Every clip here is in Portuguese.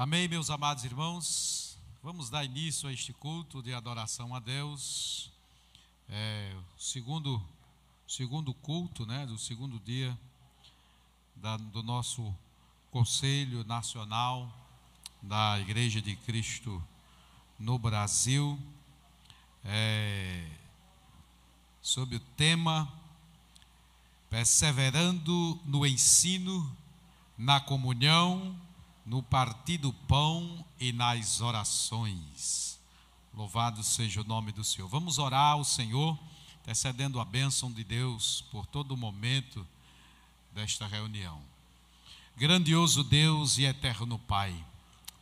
Amém, meus amados irmãos. Vamos dar início a este culto de adoração a Deus. O segundo culto, do segundo dia do nosso Conselho Nacional da Igreja de Cristo no Brasil, sob o tema Perseverando no ensino, na comunhão, no partir do pão e nas orações. Louvado seja o nome do Senhor. Vamos orar ao Senhor, intercedendo a bênção de Deus por todo o momento desta reunião. Grandioso Deus e eterno Pai,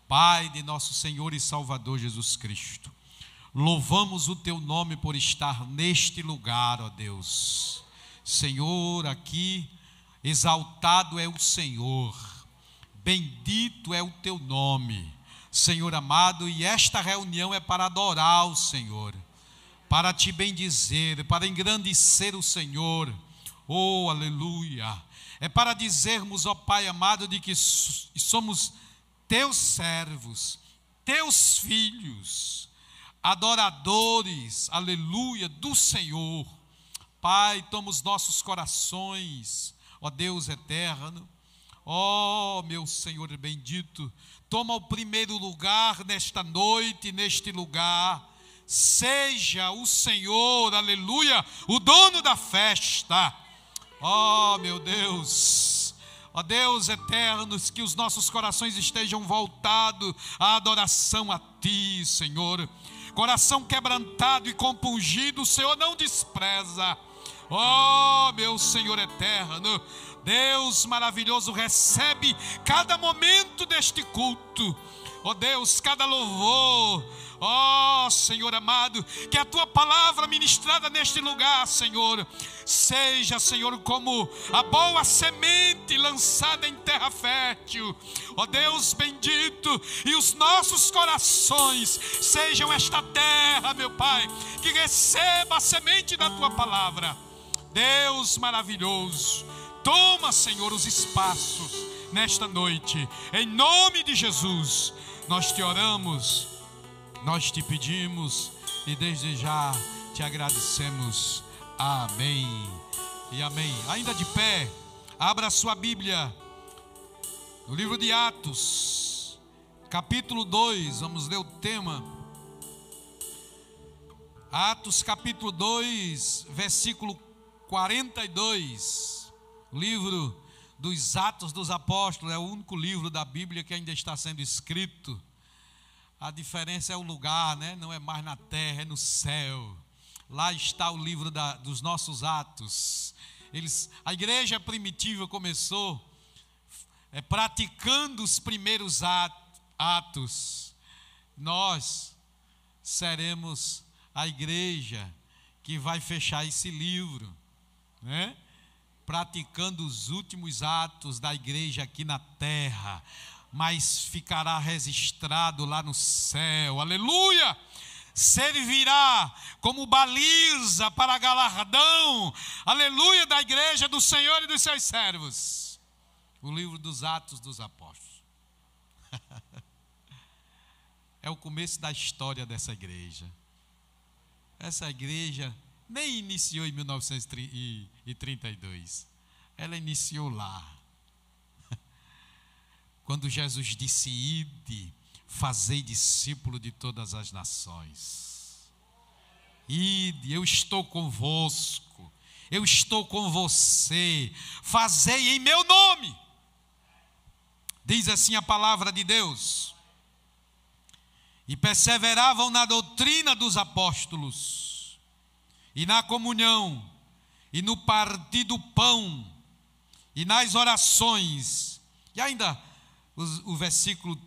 Pai de nosso Senhor e Salvador Jesus Cristo, louvamos o Teu nome por estar neste lugar, ó Deus. Senhor, aqui exaltado é o Senhor, bendito é o Teu nome, Senhor amado, e esta reunião é para adorar o Senhor, para Te bendizer, para engrandecer o Senhor, oh aleluia, é para dizermos, ó Pai amado, de que somos Teus servos, Teus filhos, adoradores, aleluia, do Senhor. Pai, toma os nossos corações, ó Deus eterno, ó meu Senhor bendito, toma o primeiro lugar nesta noite, neste lugar, seja o Senhor, aleluia, o dono da festa, ó meu Deus, ó Deus eterno, que os nossos corações estejam voltados à adoração a Ti, Senhor. Coração quebrantado e compungido, o Senhor não despreza. Oh, meu Senhor eterno, Deus maravilhoso, recebe cada momento deste culto. Oh Deus, cada louvor. Oh Senhor amado, que a Tua palavra ministrada neste lugar, Senhor, seja, Senhor, como a boa semente lançada em terra fértil. Ó Deus bendito, e os nossos corações sejam esta terra, meu Pai, que receba a semente da Tua palavra. Deus maravilhoso, toma, Senhor, os espaços nesta noite, em nome de Jesus, nós Te oramos, nós Te pedimos e desde já Te agradecemos. Amém e amém. Ainda de pé, abra sua Bíblia no livro de Atos, capítulo 2, vamos ler o tema. Atos capítulo 2, versículo 42, o livro dos Atos dos Apóstolos, é o único livro da Bíblia que ainda está sendo escrito. A diferença é o lugar, não é mais na terra, é no céu. Lá está o livro dos nossos atos. A igreja primitiva começou praticando os primeiros atos. Nós seremos a igreja que vai fechar esse livro, praticando os últimos atos da igreja aqui na terra, mas ficará registrado lá no céu, aleluia, servirá como baliza para galardão, aleluia, da igreja do Senhor e dos seus servos, o livro dos Atos dos Apóstolos, é o começo da história dessa igreja. Essa igreja nem iniciou em 1932, ela iniciou lá, quando Jesus disse: ide, fazei discípulo de todas as nações. Ide, eu estou convosco, eu estou com você, fazei em meu nome, diz assim a palavra de Deus. E perseveravam na doutrina dos apóstolos, e na comunhão, e no partir do pão, e nas orações. E ainda o versículo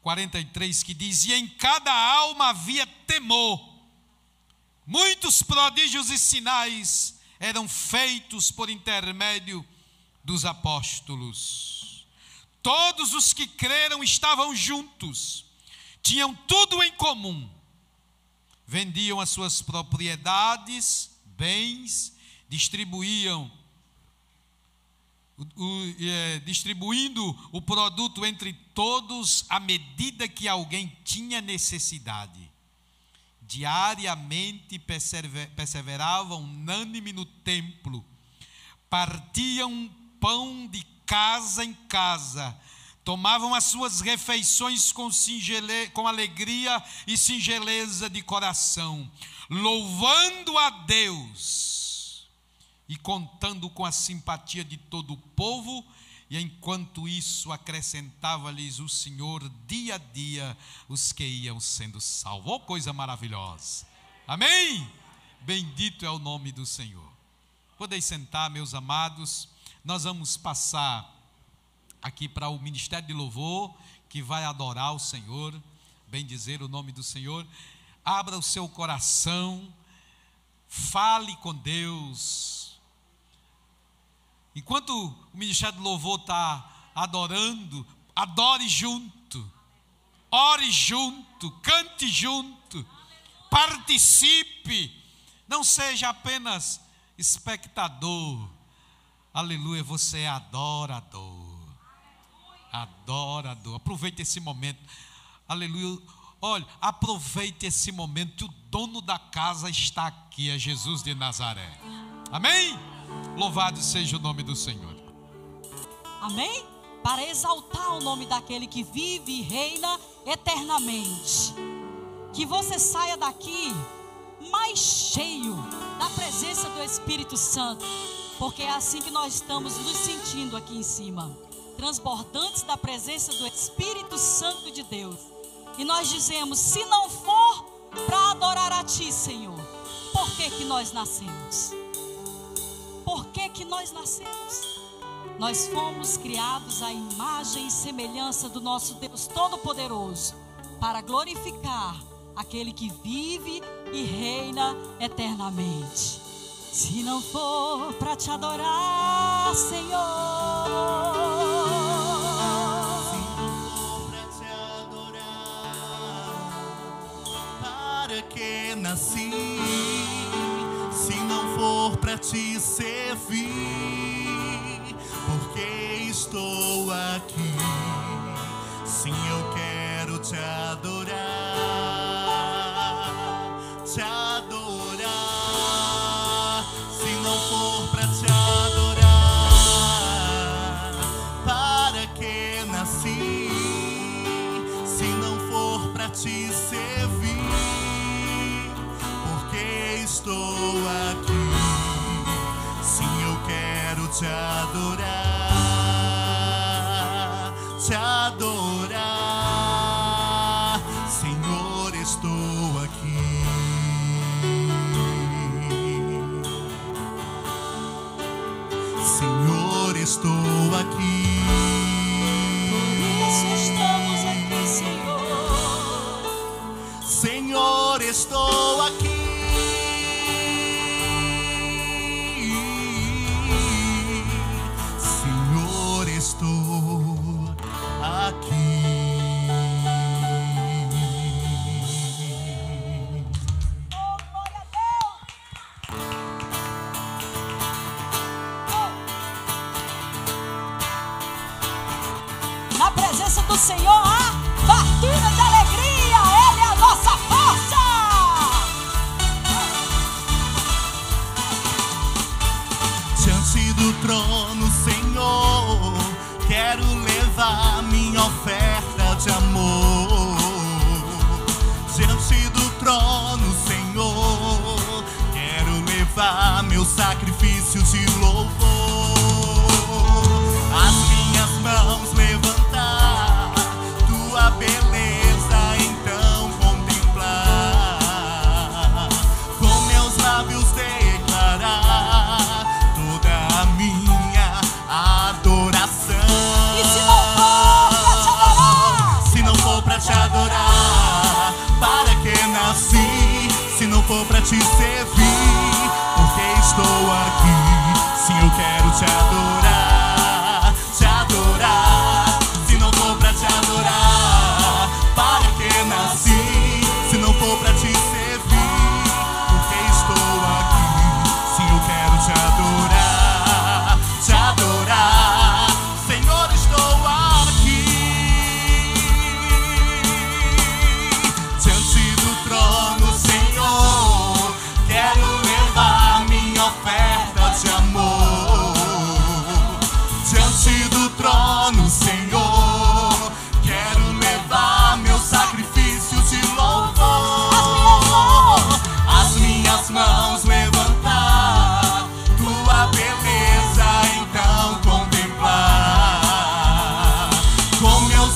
43 que diz: e em cada alma havia temor, muitos prodígios e sinais eram feitos por intermédio dos apóstolos. Todos os que creram estavam juntos, tinham tudo em comum, vendiam as suas propriedades, bens, distribuíam distribuindo o produto entre todos à medida que alguém tinha necessidade. Diariamente perseveravam unânime no templo, partiam pão de casa em casa, tomavam as suas refeições com alegria e singeleza de coração, louvando a Deus e contando com a simpatia de todo o povo. E enquanto isso, acrescentava-lhes o Senhor dia a dia os que iam sendo salvos. Oh, coisa maravilhosa! Amém? Bendito é o nome do Senhor. Podeis sentar, meus amados. Nós vamos passar aqui para o Ministério de Louvor, que vai adorar o Senhor, bendizer o nome do Senhor. Abra o seu coração, fale com Deus. Enquanto o Ministério de Louvor está adorando, adore junto, ore junto, cante junto, participe, não seja apenas espectador. Aleluia, você é adorador, adorador. Aproveite esse momento, aleluia. Olha, aproveite esse momento que o dono da casa está aqui, é Jesus de Nazaré. Amém? Louvado seja o nome do Senhor. Amém? Para exaltar o nome daquele que vive e reina eternamente. Que você saia daqui mais cheio da presença do Espírito Santo, porque é assim que nós estamos nos sentindo aqui em cima, transbordantes da presença do Espírito Santo de Deus. E nós dizemos: se não for para adorar a Ti, Senhor, por que nós nascemos? Por que nós nascemos? Nós fomos criados à imagem e semelhança do nosso Deus Todo-Poderoso, para glorificar aquele que vive e reina eternamente. Se não for para te adorar, Senhor, se não for para te adorar, para que nasci? Se não for para te servir, porque estou aqui? Sim, eu quero te adorar, te adorar. Se não for para te adorar, para que nasci? Se não for para te servir, porque estou aqui? Sim, eu quero te adorar, te adorar. Senhor, estou aqui. Senhor, estou aqui. Por isso estamos aqui, Senhor. Senhor, estou aqui. Senhor, estou aqui. Oh, glória a Deus! Oh. Na presença do Senhor há fartura de alegria. Ele é a nossa força. Diante do trono, Senhor, quero levar minha oferta de amor. Diante do trono, Senhor, quero levar meu sacrifício de louvor. As minhas mãos levantar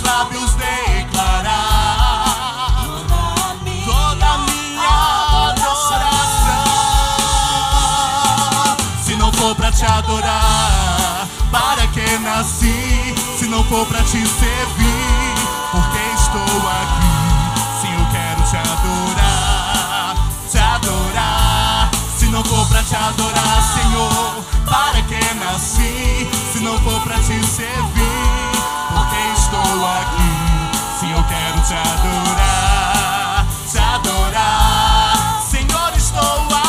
meus lábios declarar toda a minha adoração. Se não for pra te adorar, para que nasci? Se não for pra te servir, porque estou aqui? Sim, eu quero te adorar, te adorar. Se não for pra te adorar, Senhor, para que nasci? Se não for pra te servir, porque estou aqui? Sim, eu quero te adorar, te adorar. Senhor, estou aqui.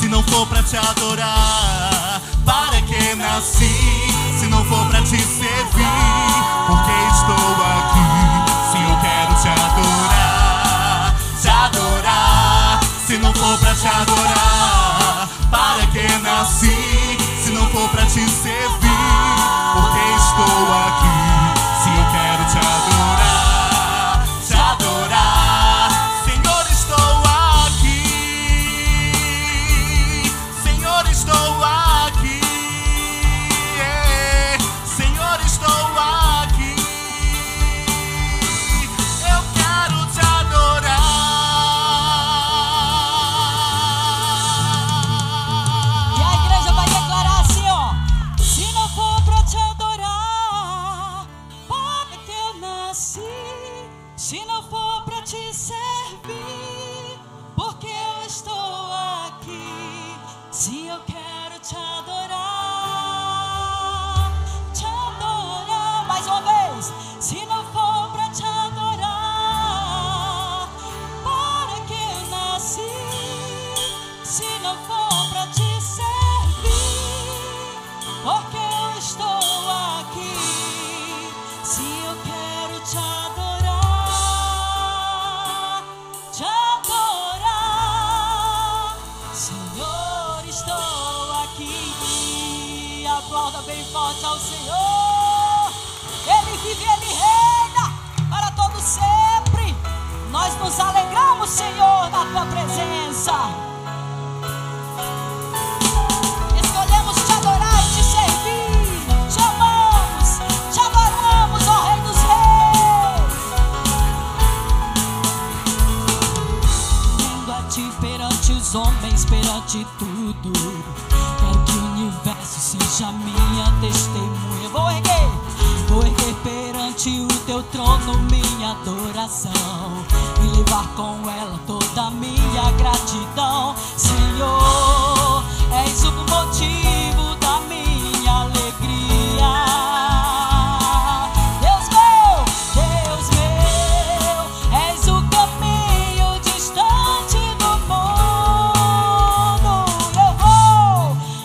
Se não for pra te adorar, para que nasci? Se não for pra te servir, porque estou aqui? Sim, eu quero te adorar, te adorar. Se não for pra te adorar, para que nasci? Se não for pra te servir, porque estou aqui? Sim, eu quero te adorar, te adorar. Senhor, estou aqui. Senhor, estou aqui. Senhor, estou aqui. Eu quero te adorar. E a igreja vai declarar assim, ó: se não for pra te adorar, para que eu nasci? Se não for pra te servir, porque eu estou aqui? Se eu quero te adorar, te adorar. Mais uma vez. Se não for pra te adorar, para que eu nasci? Se não for pra te servir, porque eu estou aqui? Se eu quero te adorar, te adorar. Senhor, estou aqui. Aplauda bem forte ao Senhor. Ele vive, Ele reina para todo sempre. Nós nos alegramos, Senhor, na Tua presença. Escolhemos te adorar e te servir. Te amamos, te adoramos, ó Rei dos Reis. Vendo a Ti perante os homens, perante tudo. Quero que o universo seja minha testemunha. Vou erguer perante o Teu trono minha adoração e levar com ela toda a minha gratidão. Senhor, és o motivo da minha alegria. Deus meu, és o caminho distante do mundo. Eu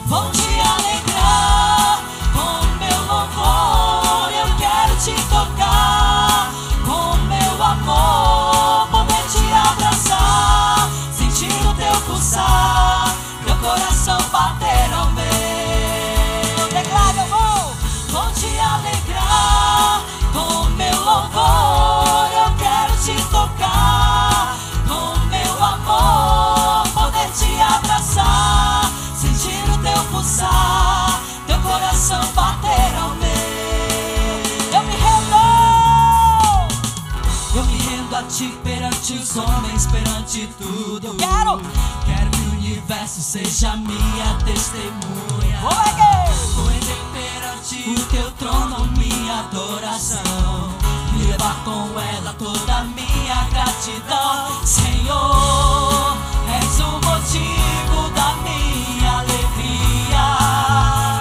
vou te alegrar com meu louvor. Eu quero te tocar com meu amor, poder te abraçar, sentir o Teu pulsar, meu coração bater ao meu. Declara, eu vou te alegrar com meu louvor. Eu quero te tocar com meu amor, poder te abraçar, sentir o Teu pulsar, teu coração bater ao meu. Eu me rendo a Ti perante os homens, perante tudo. Eu quero que o universo seja minha testemunha. Vou erguer perante o Teu trono minha adoração e levar com ela toda a minha gratidão. Senhor, és o motivo da minha alegria.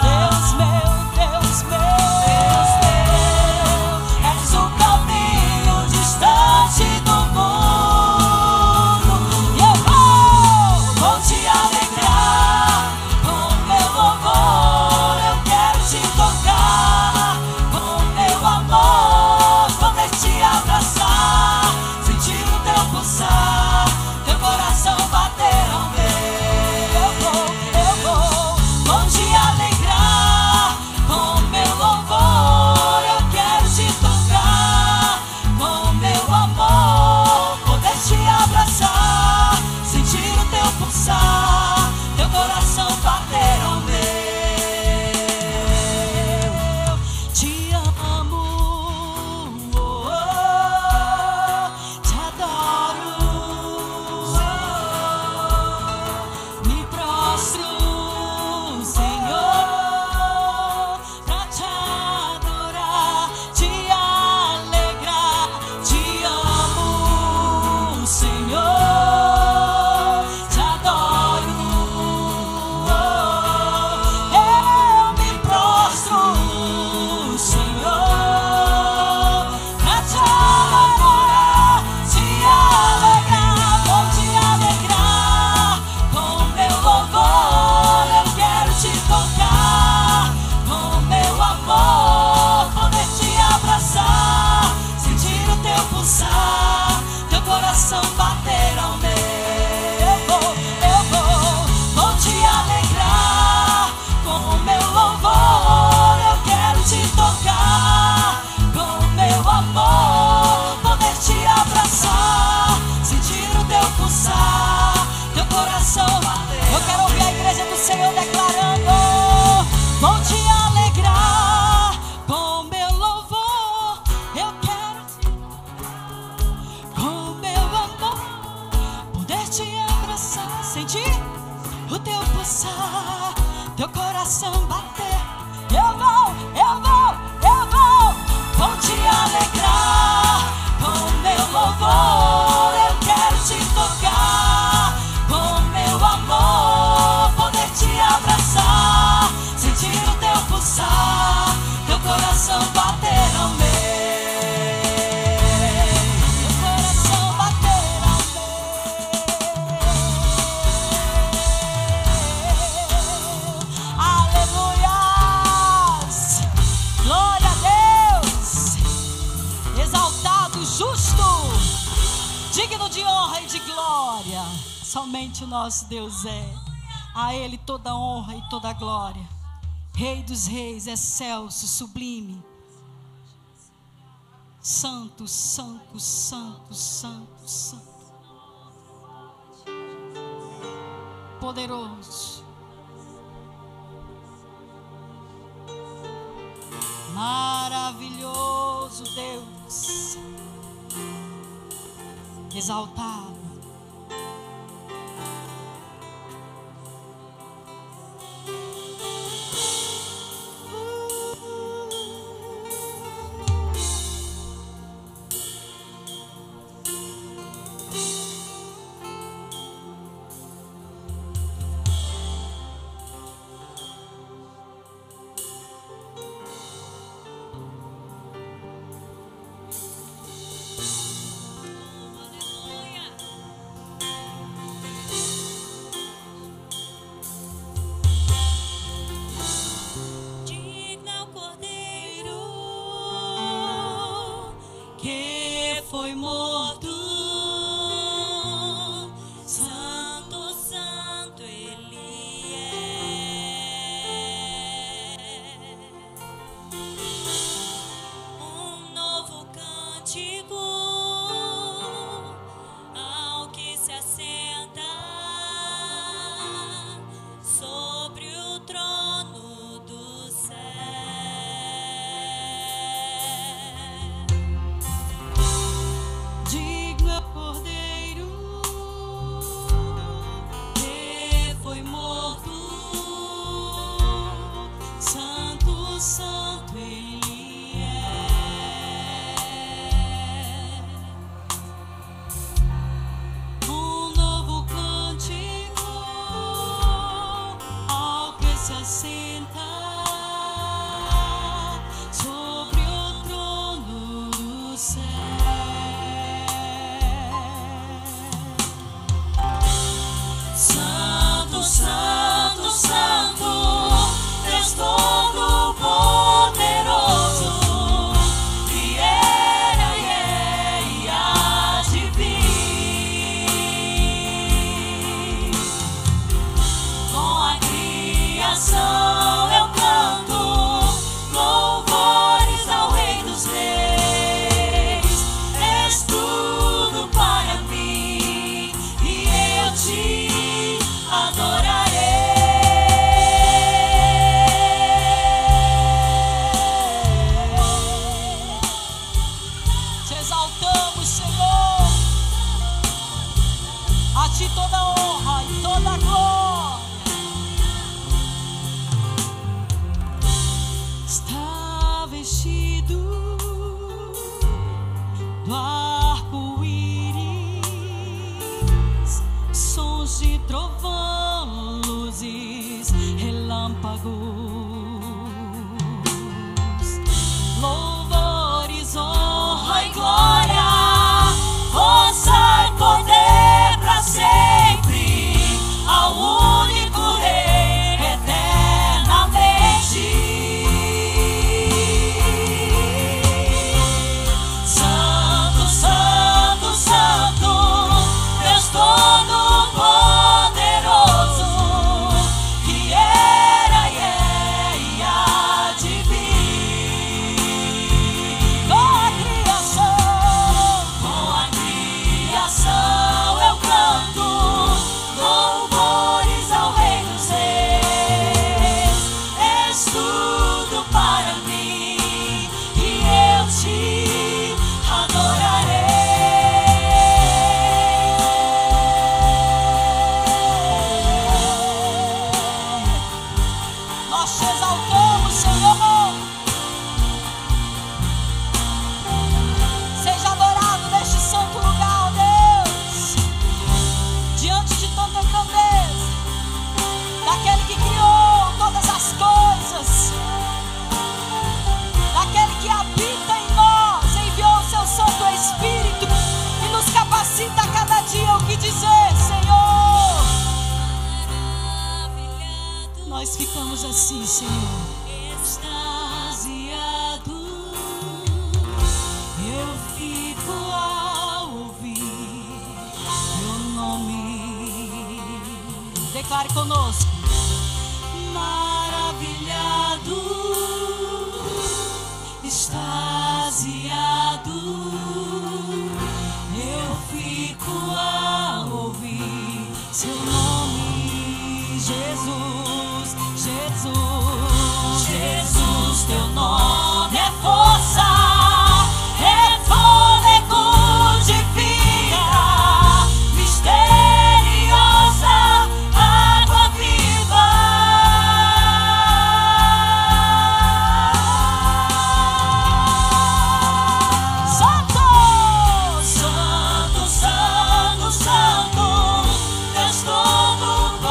Deus meu, Deus meu, Deus meu, és o caminho distante do mundo. E eu vou te alegrar com meu louvor. Eu quero te tocar com meu amor, poder te abraçar, sentir o Teu coração bater amém. Meu coração bater amém. Aleluias. Glória a Deus. Exaltado, justo, digno de honra e de glória. Somente o nosso Deus é. A Ele toda honra e toda glória. Rei dos reis, excelso, sublime. Santo, santo, santo, santo, santo. Poderoso. Maravilhoso Deus. Exaltado. Foi morto, santo, santo Ele é. Um novo cântico ao que se assenta sobre o trono do céu. Santo Ele é. Um novo cântico ao que se assenta sobre o trono do céu. Santo, santo, santo, Deus todo poderoso, e era e há de vir. Com a criação eu canto louvores ao Rei dos Reis. És tudo para mim e eu te adorarei. A ti toda honra e toda glória. Está vestido do arco-íris, sons de trovão, luzes, relâmpagos, louvores, honra e glória, força e poder para sempre, ao único Rei eternamente. Santo, Declare conosco. Maravilhado, extasiado, eu fico a ouvir seu nome, Jesus, Jesus, Jesus, teu nome é força, é fôlego de vida, misteriosa água viva. Santo, Santo, Santo, Santo, Deus Todo-Poderoso,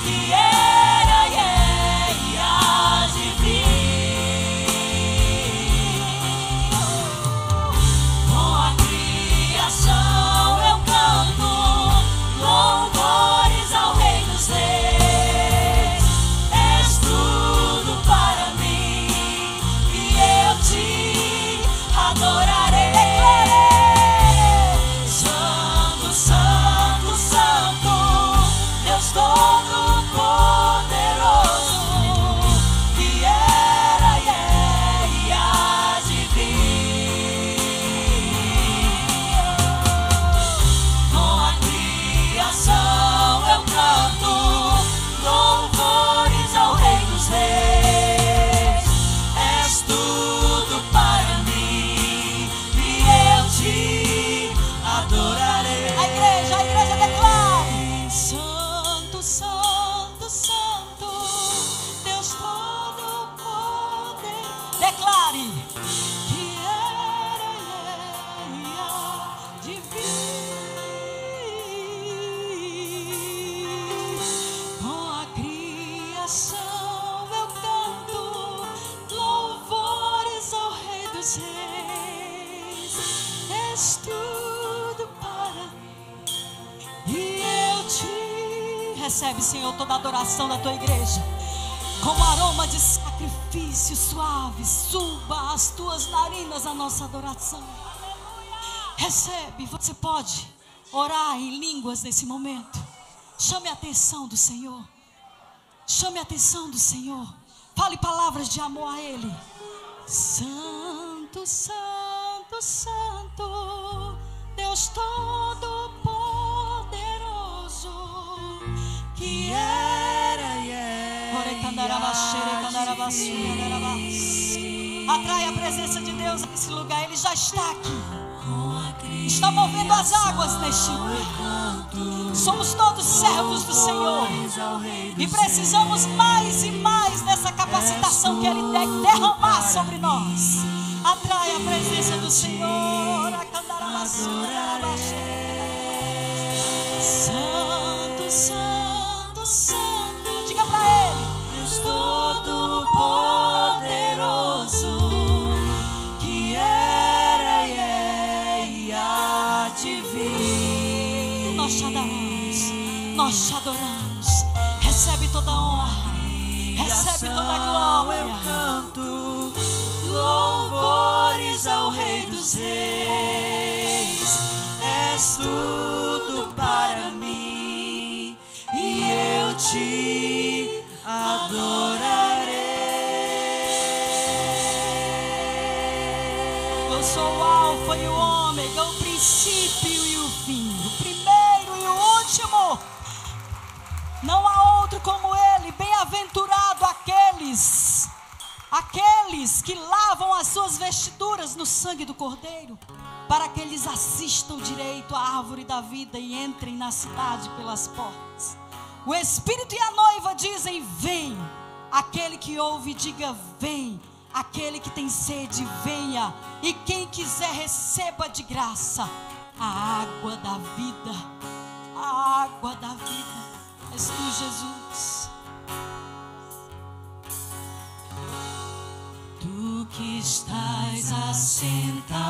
que era e é e há de vir. Com a criação eu canto louvores ao Rei dos Reis. És tudo para mim e eu te adorarei. Santo, Santo, Santo, Deus Todo-Poderoso, que era e é e há de vir. Com a criação eu canto louvores ao Rei dos Reis. És tudo para mim e eu te adorarei. A igreja declare. Santo, Santo, Santo, Deus Todo-Poderoso. Declare. Que era e há de vir. Com a criação eu canto louvores ao Rei dos Reis. És tudo para mim e eu te... Recebe, Senhor, toda a adoração da tua igreja. Como aroma de sacrifício suave, suba as tuas narinas a nossa adoração. Recebe, você pode orar em línguas nesse momento. Chame a atenção do Senhor. Chame a atenção do Senhor. Fale palavras de amor a Ele. Santo, Santo, Santo, Deus Todo-Poderoso, que era e é. Atrai a presença de Deus nesse lugar. Ele já está aqui. Está movendo as águas neste lugar. Somos todos servos do Senhor e precisamos mais e mais dessa capacitação que Ele derramar sobre nós. Atrai a presença do Senhor. Santo, Santo, Santo. Diga para Ele. Deus Todo-Poderoso, que era e é e há de vir. Nós te adoramos, nós te adoramos. Recebe toda a honra, recebe toda a glória. Eu canto louvores ao Rei dos Reis. És tudo para mim e eu te adorarei. Eu sou o Alfa e o Ômega, o princípio e o fim, o primeiro e o último. Não há outro como Ele. Bem-aventurado aqueles que lavam as suas vestiduras no sangue do Cordeiro, para que eles assistam direito à árvore da vida e entrem na cidade pelas portas. O Espírito e a noiva dizem: vem. Aquele que ouve, diga: vem. Aquele que tem sede, venha. E quem quiser, receba de graça a água da vida. A água da vida. És tu, Jesus. Tu que estás assentado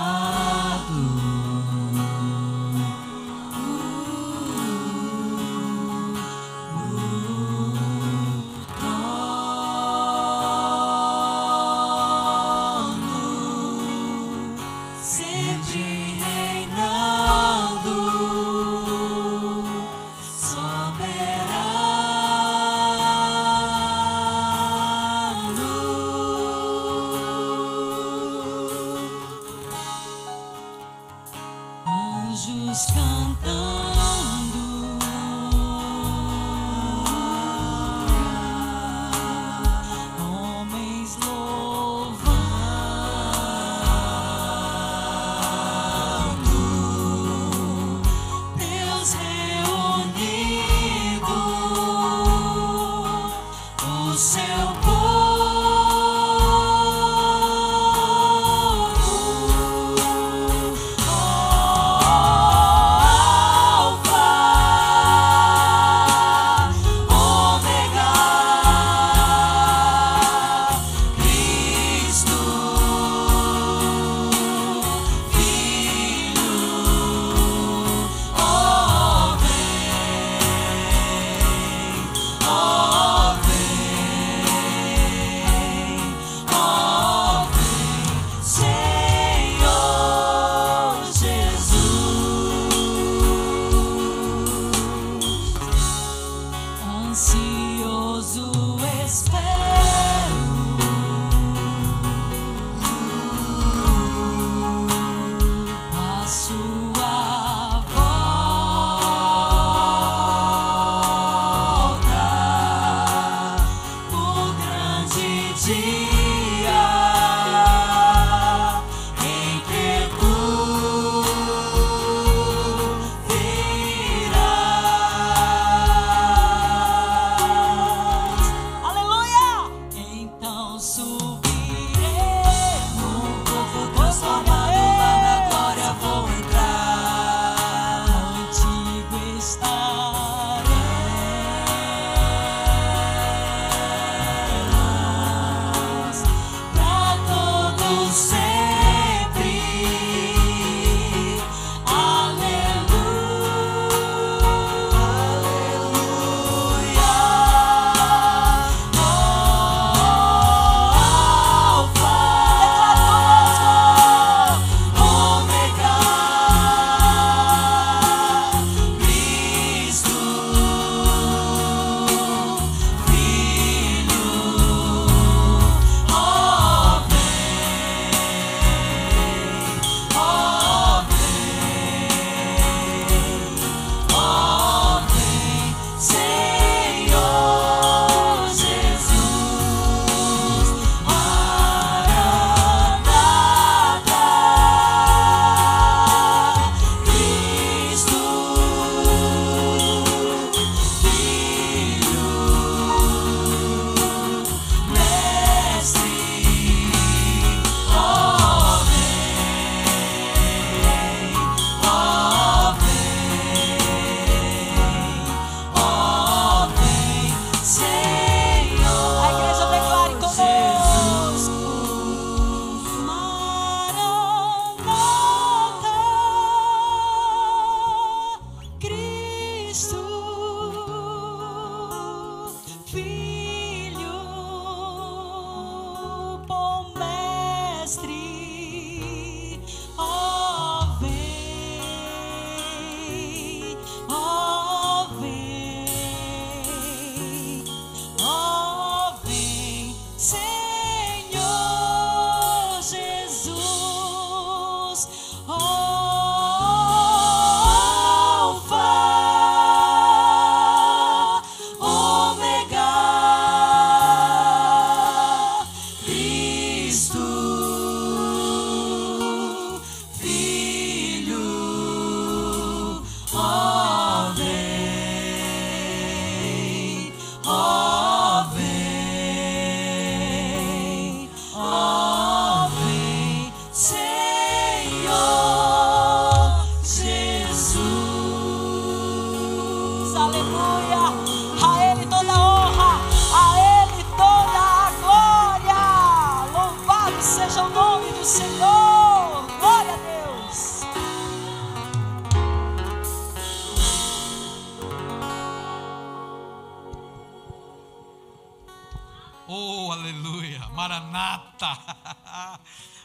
Oh, aleluia, Maranata,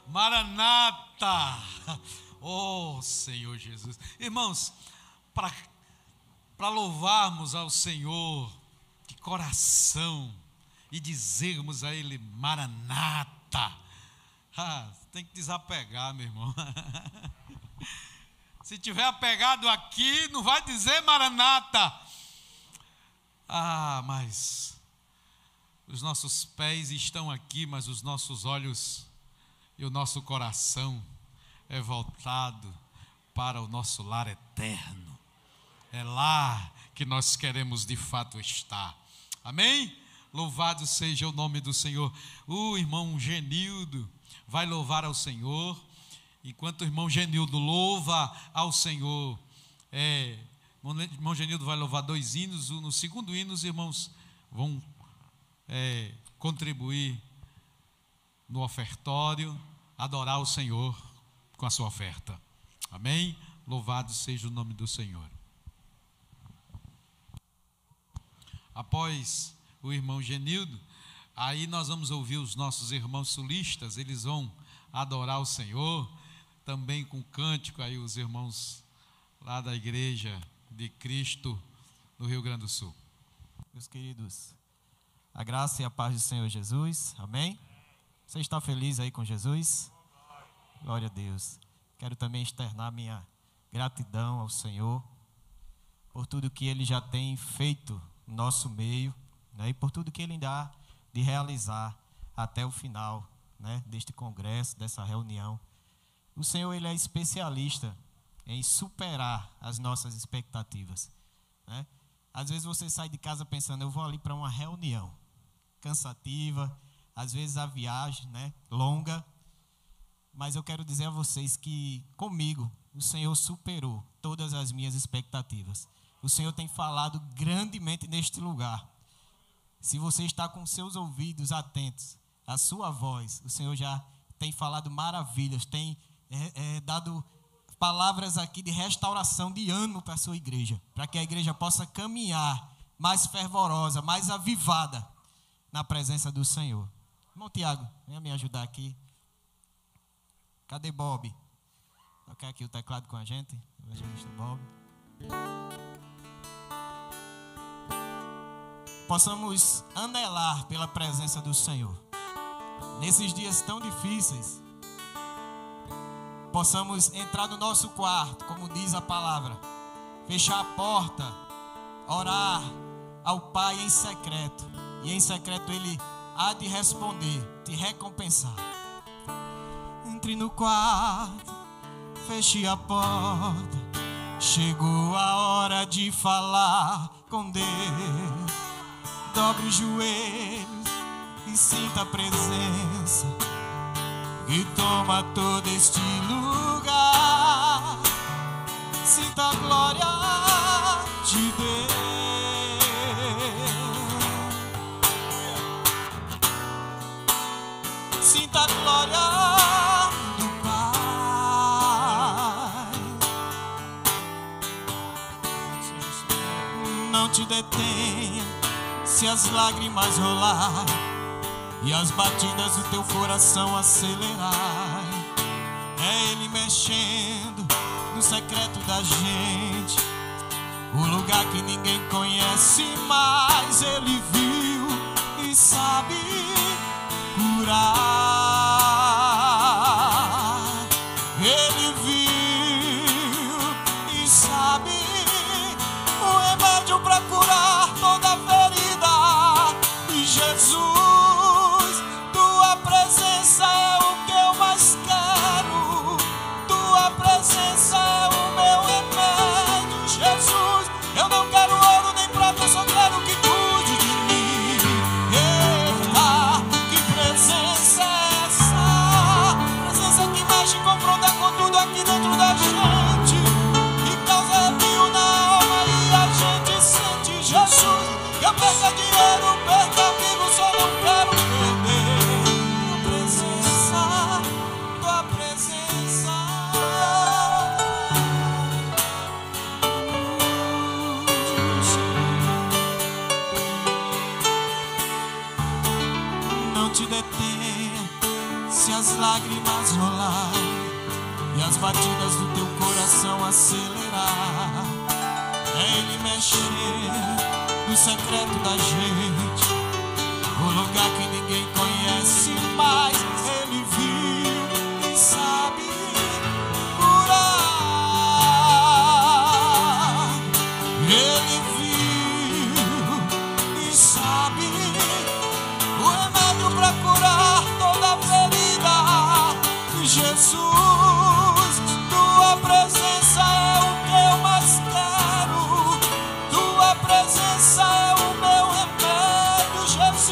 Maranata, oh Senhor Jesus. Irmãos, para louvarmos ao Senhor de coração e dizermos a Ele Maranata, tem que desapegar, meu irmão. Se tiver apegado aqui, não vai dizer Maranata. Mas os nossos pés estão aqui, mas os nossos olhos e o nosso coração é voltado para o nosso lar eterno. É lá que nós queremos de fato estar. Amém? Louvado seja o nome do Senhor. O irmão Genildo vai louvar ao Senhor. Enquanto o irmão Genildo louva ao Senhor, o irmão Genildo vai louvar 2 hinos. No segundo hino, os irmãos vão contribuir no ofertório, adorar o Senhor com a sua oferta. Amém? Louvado seja o nome do Senhor. Após o irmão Genildo, aí nós vamos ouvir os nossos irmãos sulistas, eles vão adorar o Senhor, também com cântico, aí os irmãos lá da Igreja de Cristo, no Rio Grande do Sul. Meus queridos, a graça e a paz do Senhor Jesus, amém? Você está feliz aí com Jesus? Glória a Deus. Quero também externar minha gratidão ao Senhor por tudo que Ele já tem feito no nosso meio, né? E por tudo que Ele ainda há de realizar até o final, né? Deste congresso, dessa reunião. O Senhor, Ele é especialista em superar as nossas expectativas, né? Às vezes você sai de casa pensando, eu vou ali para uma reunião cansativa, às vezes a viagem, né, longa, mas eu quero dizer a vocês que comigo o Senhor superou todas as minhas expectativas. O Senhor tem falado grandemente neste lugar. Se você está com seus ouvidos atentos à sua voz, o Senhor já tem falado maravilhas, tem dado palavras aqui de restauração de ânimo para a sua igreja, para que a igreja possa caminhar mais fervorosa, mais avivada na presença do Senhor. Irmão Tiago, venha me ajudar aqui. Cadê Bob? Tocar aqui o teclado com a gente. O evangelista Bob. Possamos anelar pela presença do Senhor. Nesses dias tão difíceis, possamos entrar no nosso quarto, como diz a palavra, fechar a porta, orar ao Pai em secreto. E em secreto Ele há de responder, te recompensar. Entre no quarto, feche a porta. Chegou a hora de falar com Deus. Dobre os joelhos e sinta a presença que toma todo este lugar. Sinta a glória de Deus. Sinta a glória do Pai. Não te detenha se as lágrimas rolar e as batidas do teu coração acelerar. É Ele mexendo no secreto da gente, o lugar que ninguém conhece, mas Ele viu e sabe curar. Ele viu e sabe o remédio para curar toda ferida. E Jesus, tua presença é o que eu mais quero. Tua presença é o meu remédio. Jesus, eu não quero ouro nem prata, eu só quero que cuide de mim. Eita, que presença é essa? Presença que mexe e confronta com tudo aqui dentro da gente, que causa arrepio na alma e a gente sente. Jesus, que eu perca dinheiro, perca amigo, só não quero perder tua presença, tua presença. Não te detenha se as lágrimas rolar e as batidas do teu coração acelerar. É Ele mexer no secreto da gente, o lugar que ninguém conhece, mas Ele viu e sabe curar. Ele viu e sabe o remédio para curar toda ferida. Jesus, tua presença é o que eu mais quero. Tua presença é o meu remédio. Jesus,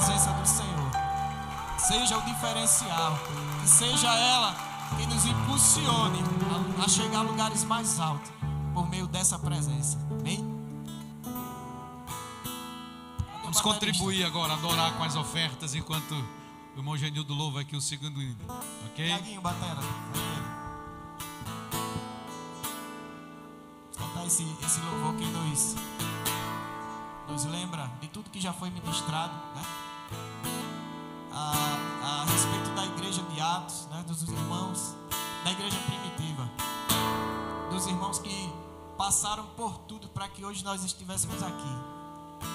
presença do Senhor seja o diferencial, que seja ela que nos impulsione a chegar a lugares mais altos por meio dessa presença. Amém? Vamos contribuir agora, adorar com as ofertas enquanto o irmão Genildo louva aqui o segundo hino. Ok? Tiaguinho, batera. Vamos cantar esse louvor que nos lembra de tudo que já foi ministrado, né? A respeito da igreja de Atos, né? Dos irmãos da igreja primitiva, dos irmãos que passaram por tudo para que hoje nós estivéssemos aqui.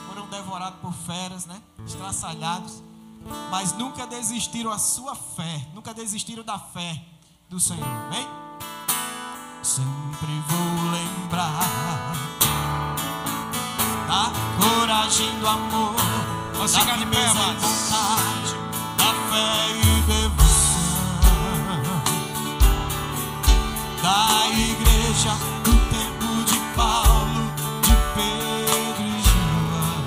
Foram devorados por feras, né? Estraçalhados, mas nunca desistiram a sua fé, nunca desistiram da fé do Senhor. Amém? Sempre vou lembrar da coragem do amor, da firmeza e vontade, da fé e devoção da igreja do tempo de Paulo, de Pedro e João,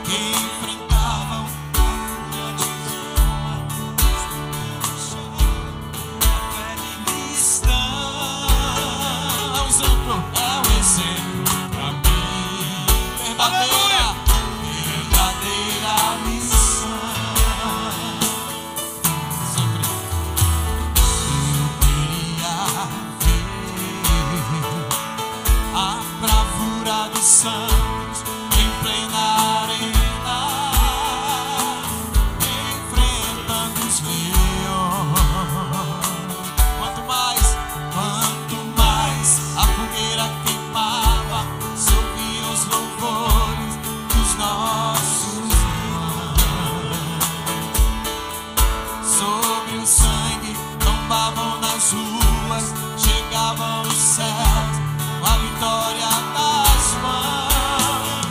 que enfrentavam a fé cristã. É um exemplo pra mim, verdadeira missão. Sempre eu queria ver a bravura dos santos em plena arena, enfrentando os leões. Quanto mais a fogueira queimava, se ouviam os louvores dos nossos irmãos. Sobre o sangue tombavam nas ruas, chegavam os céus, com a vitória nas mãos.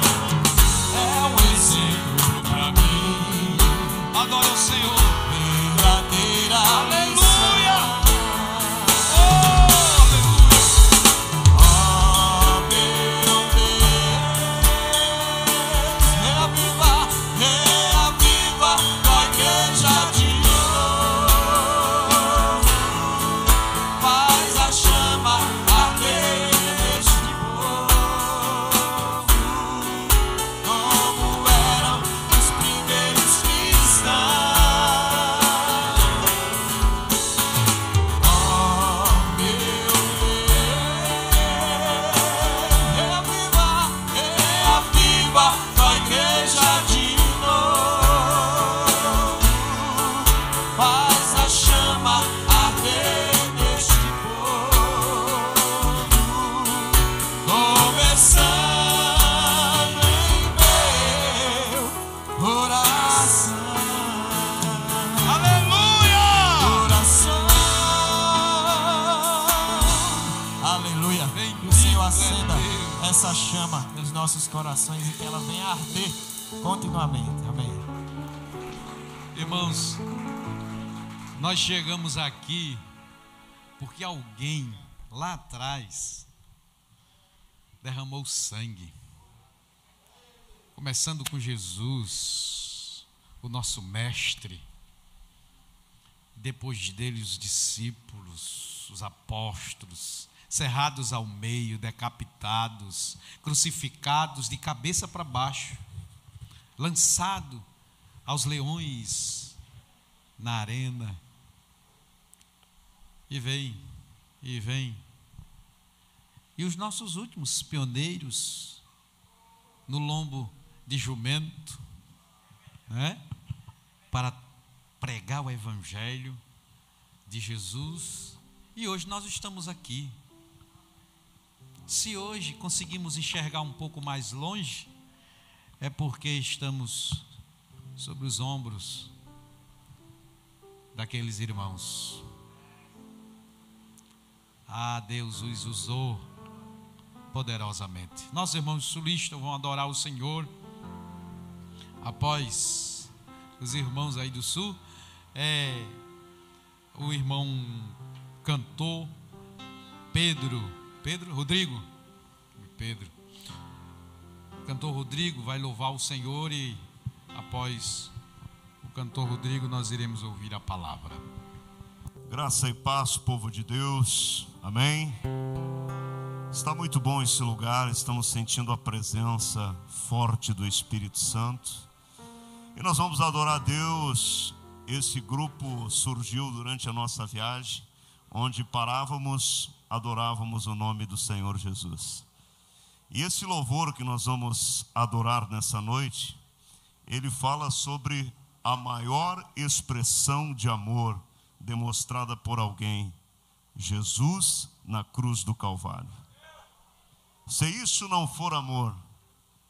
É um exemplo pra mim. Adore o Senhor. Verdadeira Aleluia! Oh, meu Deus, reaviva tua igreja de novo. Faz a chama arder neste povo, como eram os primeiros cristãos. Oh, meu Deus, reaviva tua igreja de novo. Faz a chama arder neste povo, começando em meu coração. Aleluia! Coração. Aleluia. Que o Senhor acenda essa chama nos nossos corações e que ela venha arder continuamente. Amém. Irmãos, nós chegamos aqui porque alguém lá atrás derramou sangue. Começando com Jesus, o nosso mestre. Depois dele os discípulos, os apóstolos, cerrados ao meio, decapitados, crucificados de cabeça para baixo, lançado aos leões na arena. E vem. E os nossos últimos pioneiros no lombo de jumento, né? Para pregar o evangelho de Jesus. E hoje nós estamos aqui. Se hoje conseguimos enxergar um pouco mais longe, é porque estamos sobre os ombros daqueles irmãos. Deus os usou poderosamente. Nossos irmãos sulistas vão adorar o Senhor. Após os irmãos aí do sul, o irmão cantor Rodrigo O cantor Rodrigo vai louvar o Senhor e após o cantor Rodrigo nós iremos ouvir a palavra. Graça e paz, povo de Deus, amém? Está muito bom esse lugar, estamos sentindo a presença forte do Espírito Santo. E nós vamos adorar a Deus. Esse grupo surgiu durante a nossa viagem, onde parávamos, adorávamos o nome do Senhor Jesus. E esse louvor que nós vamos adorar nessa noite, ele fala sobre a maior expressão de amor demonstrada por alguém, Jesus na cruz do Calvário. Se isso não for amor,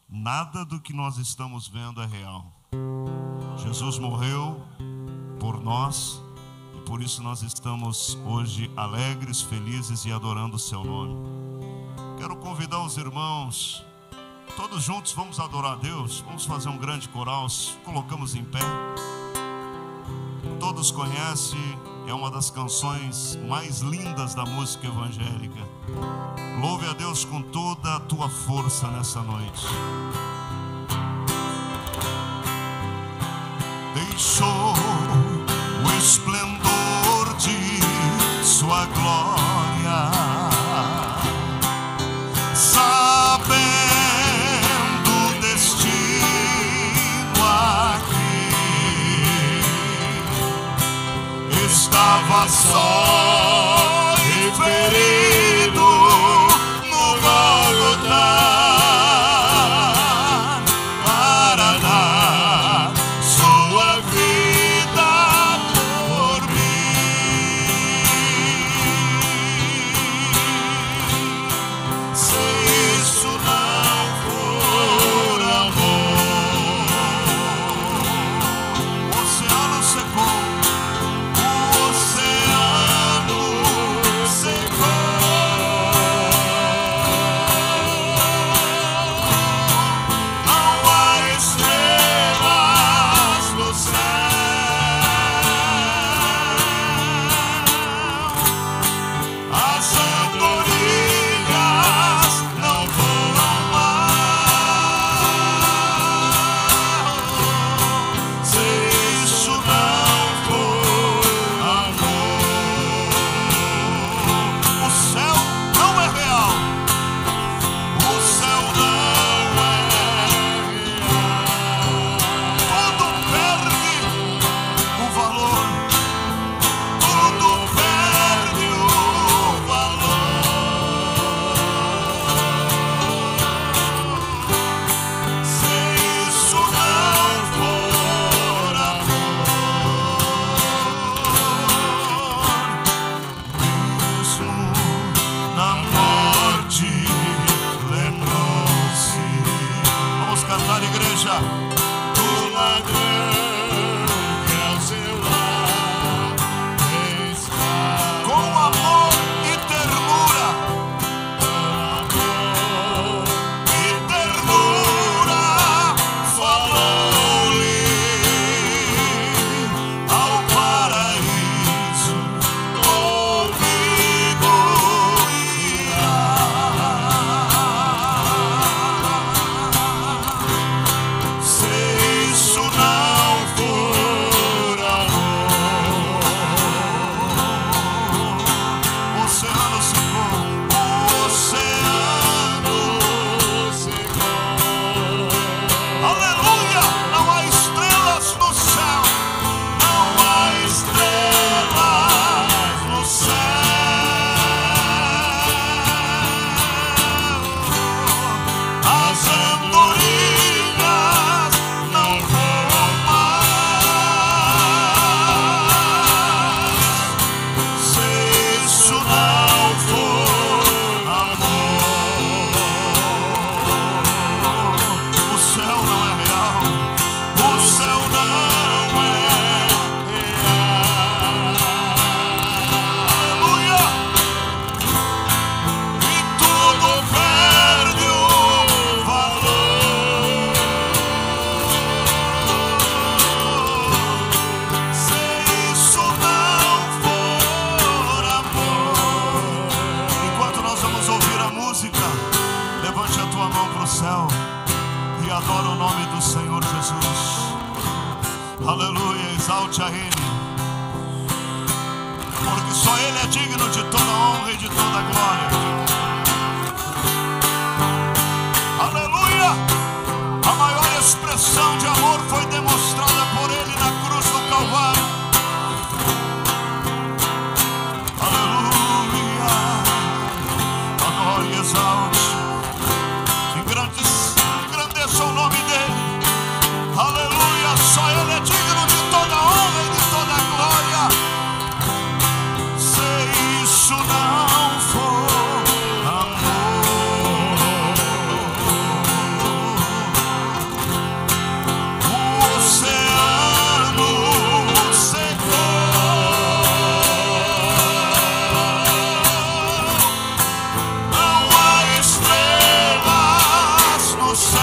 nada do que nós estamos vendo é real. Jesus morreu por nós e por isso nós estamos hoje alegres, felizes e adorando o seu nome. Quero convidar os irmãos, todos juntos vamos adorar a Deus. Vamos fazer um grande coral, colocamos em pé. Todos conhecem, é uma das canções mais lindas da música evangélica. Louve a Deus com toda a tua força nessa noite. Deixou o esplendor de sua glória, sabendo o destino aqui, estava só e ferido no Gólgota para dar sua vida. Aleluia, exalte a Ele, porque só Ele é digno de toda honra e de toda glória. Aleluia! A maior expressão de amor foi demonstrada por Ele na cruz do Calvário. Aleluia! Adore e exalte, engrandeça o nome dEle. Aleluia, só Ele é digno de toda honra e de toda glória. Se isso não for amor, o oceano secou, não há estrelas no céu.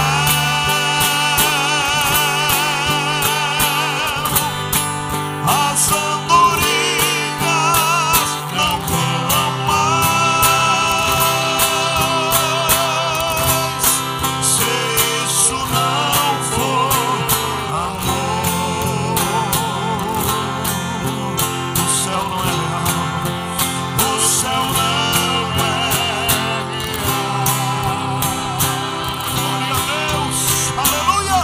As andorinhas não voam mais. Se isso não for amor, o céu não é real. O céu não é real. Glória a Deus, aleluia.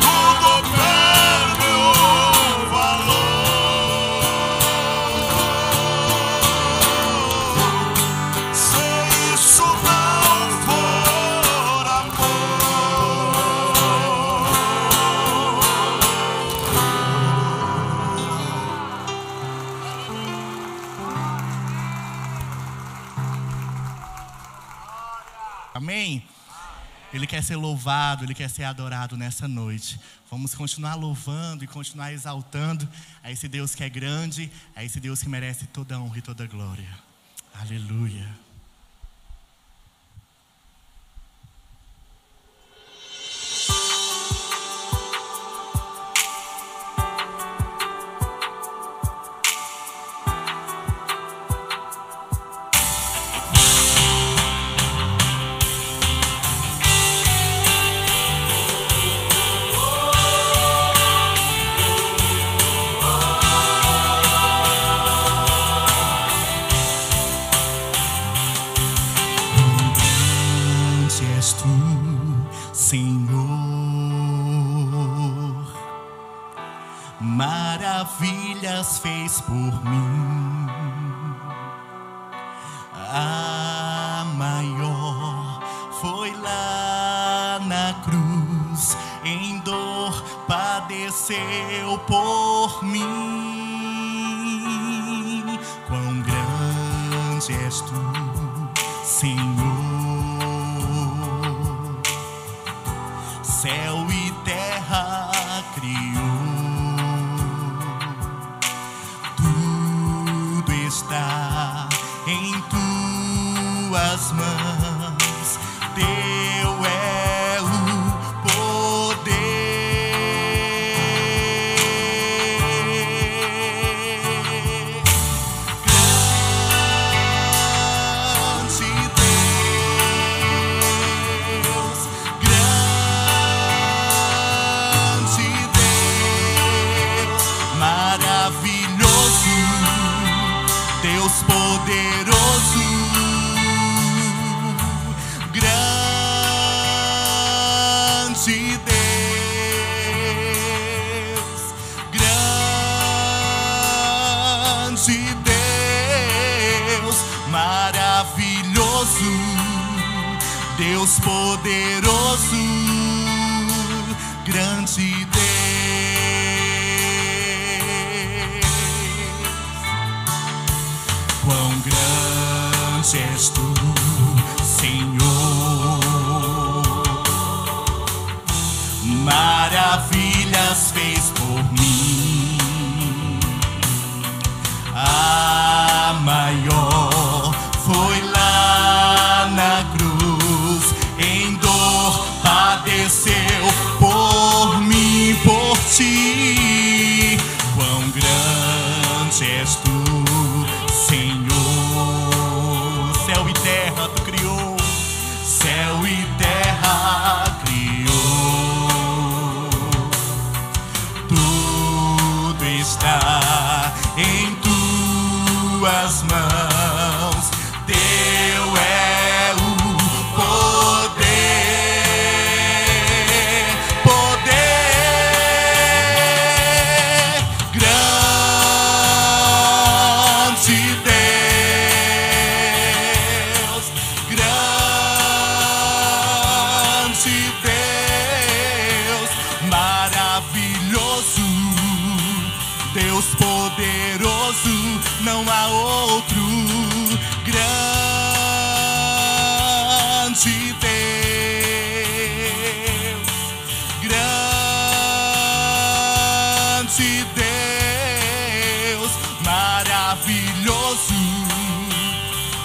Tudo perde o valor se isso não for amor. Amém? Ele quer ser louvado, Ele quer ser adorado nessa noite. Vamos continuar louvando e continuar exaltando a esse Deus que é grande, a esse Deus que merece toda honra e toda glória. Aleluia. És tu, Senhor, maravilhas fez por mim. A maior foi lá na cruz, em dor padeceu por mim. Quão grande és tu, Senhor. Céu e terra criou, tudo está em tuas mãos, teu é o poder. Deus poderoso, grande Deus, grande Deus, maravilhoso, Deus poderoso, grande Deus. Quão grande és tu, Senhor, maravilhas fez por mim. A maior foi lá na cruz, em dor padeceu por mim, por ti. Quão grande és tu, Senhor. Céu e terra tu criou, céu e terra criou, Deus poderoso, não há outro. Grande Deus, grande Deus, maravilhoso,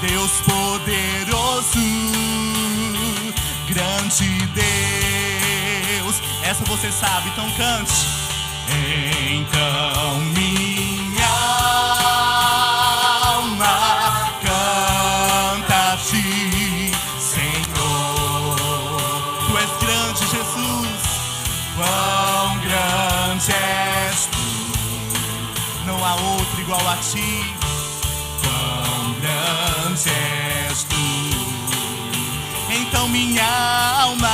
Deus poderoso, grande Deus. Essa você sabe, então cante. Então minha alma canta a ti, Senhor. Tu és grande, Jesus, quão grande és tu. Não há outro igual a ti, quão grande és tu. Então minha alma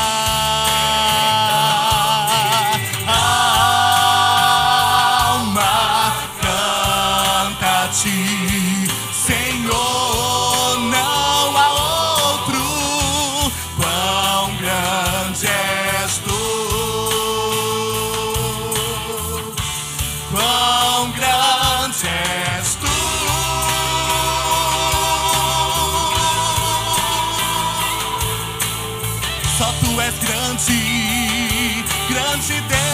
Senhor, não há outro, quão grande és tu, quão grande és tu. Só tu és grande, grande Deus.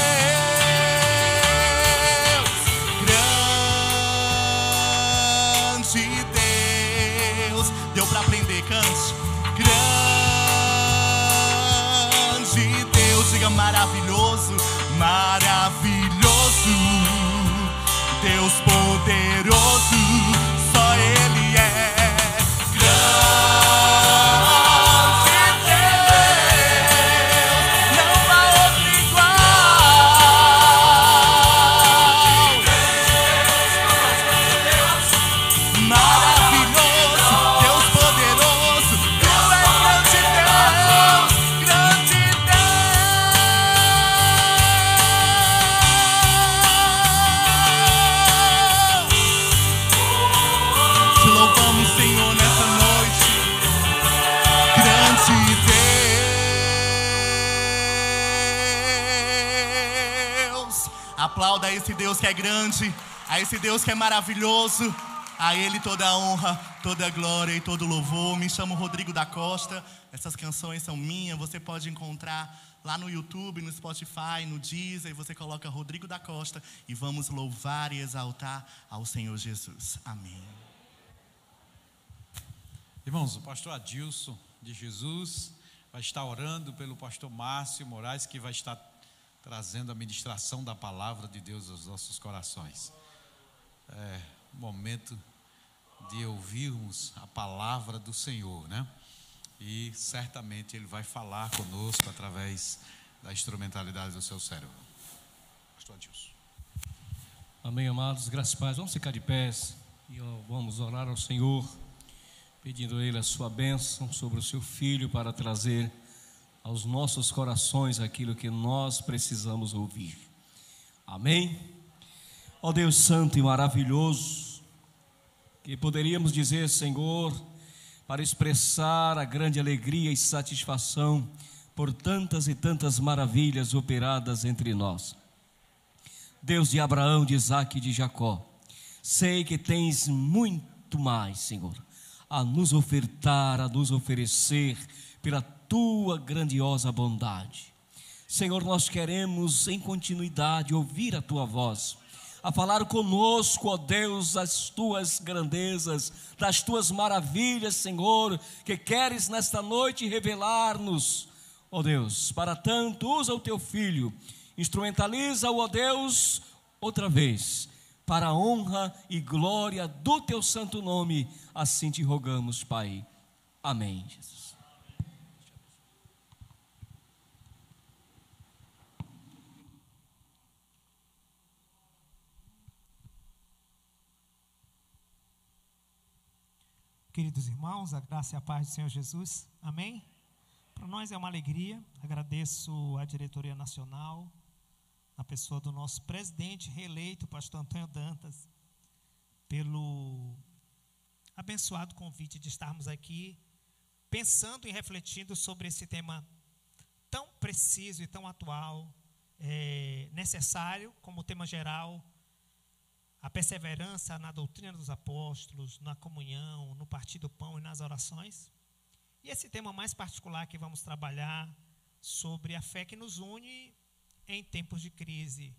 Deu pra aprender, cante. Grande Deus, diga maravilhoso, maravilhoso, Deus poderoso, só Ele é. Aplauda a esse Deus que é grande, a esse Deus que é maravilhoso, a Ele toda a honra, toda a glória e todo o louvor. Me chamo Rodrigo da Costa, essas canções são minhas, você pode encontrar lá no YouTube, no Spotify, no Deezer, e você coloca Rodrigo da Costa e vamos louvar e exaltar ao Senhor Jesus. Amém. Irmãos, o pastor Adilson de Jesus vai estar orando pelo pastor Márcio Moraes, que vai estar trazendo a ministração da palavra de Deus aos nossos corações. É momento de ouvirmos a palavra do Senhor, né? E certamente Ele vai falar conosco através da instrumentalidade do seu cérebro. Pastor Adilson. Amém, amados, graças e paz. Vamos ficar de pés e vamos orar ao Senhor, pedindo a Ele a sua bênção sobre o seu filho para trazer aos nossos corações aquilo que nós precisamos ouvir. Amém? Ó Deus santo e maravilhoso, que poderíamos dizer, Senhor, para expressar a grande alegria e satisfação por tantas e tantas maravilhas operadas entre nós. Deus de Abraão, de Isaque e de Jacó, sei que tens muito mais, Senhor, a nos ofertar, a nos oferecer pela tua grandiosa bondade. Senhor, nós queremos em continuidade ouvir a tua voz, a falar conosco, ó Deus, das tuas grandezas, das tuas maravilhas, Senhor, que queres nesta noite revelar-nos, ó Deus. Para tanto, usa o teu filho, instrumentaliza-o, ó Deus, outra vez, para a honra e glória do teu santo nome, assim te rogamos, Pai. Amém, Jesus. Queridos irmãos, a graça e a paz do Senhor Jesus, amém? Para nós é uma alegria, agradeço à diretoria nacional, na pessoa do nosso presidente reeleito, pastor Antônio Dantas, pelo abençoado convite de estarmos aqui, pensando e refletindo sobre esse tema tão preciso e tão atual, necessário como tema geral, a perseverança na doutrina dos apóstolos, na comunhão, no partir do pão e nas orações. E esse tema mais particular que vamos trabalhar sobre a fé que nos une em tempos de crise.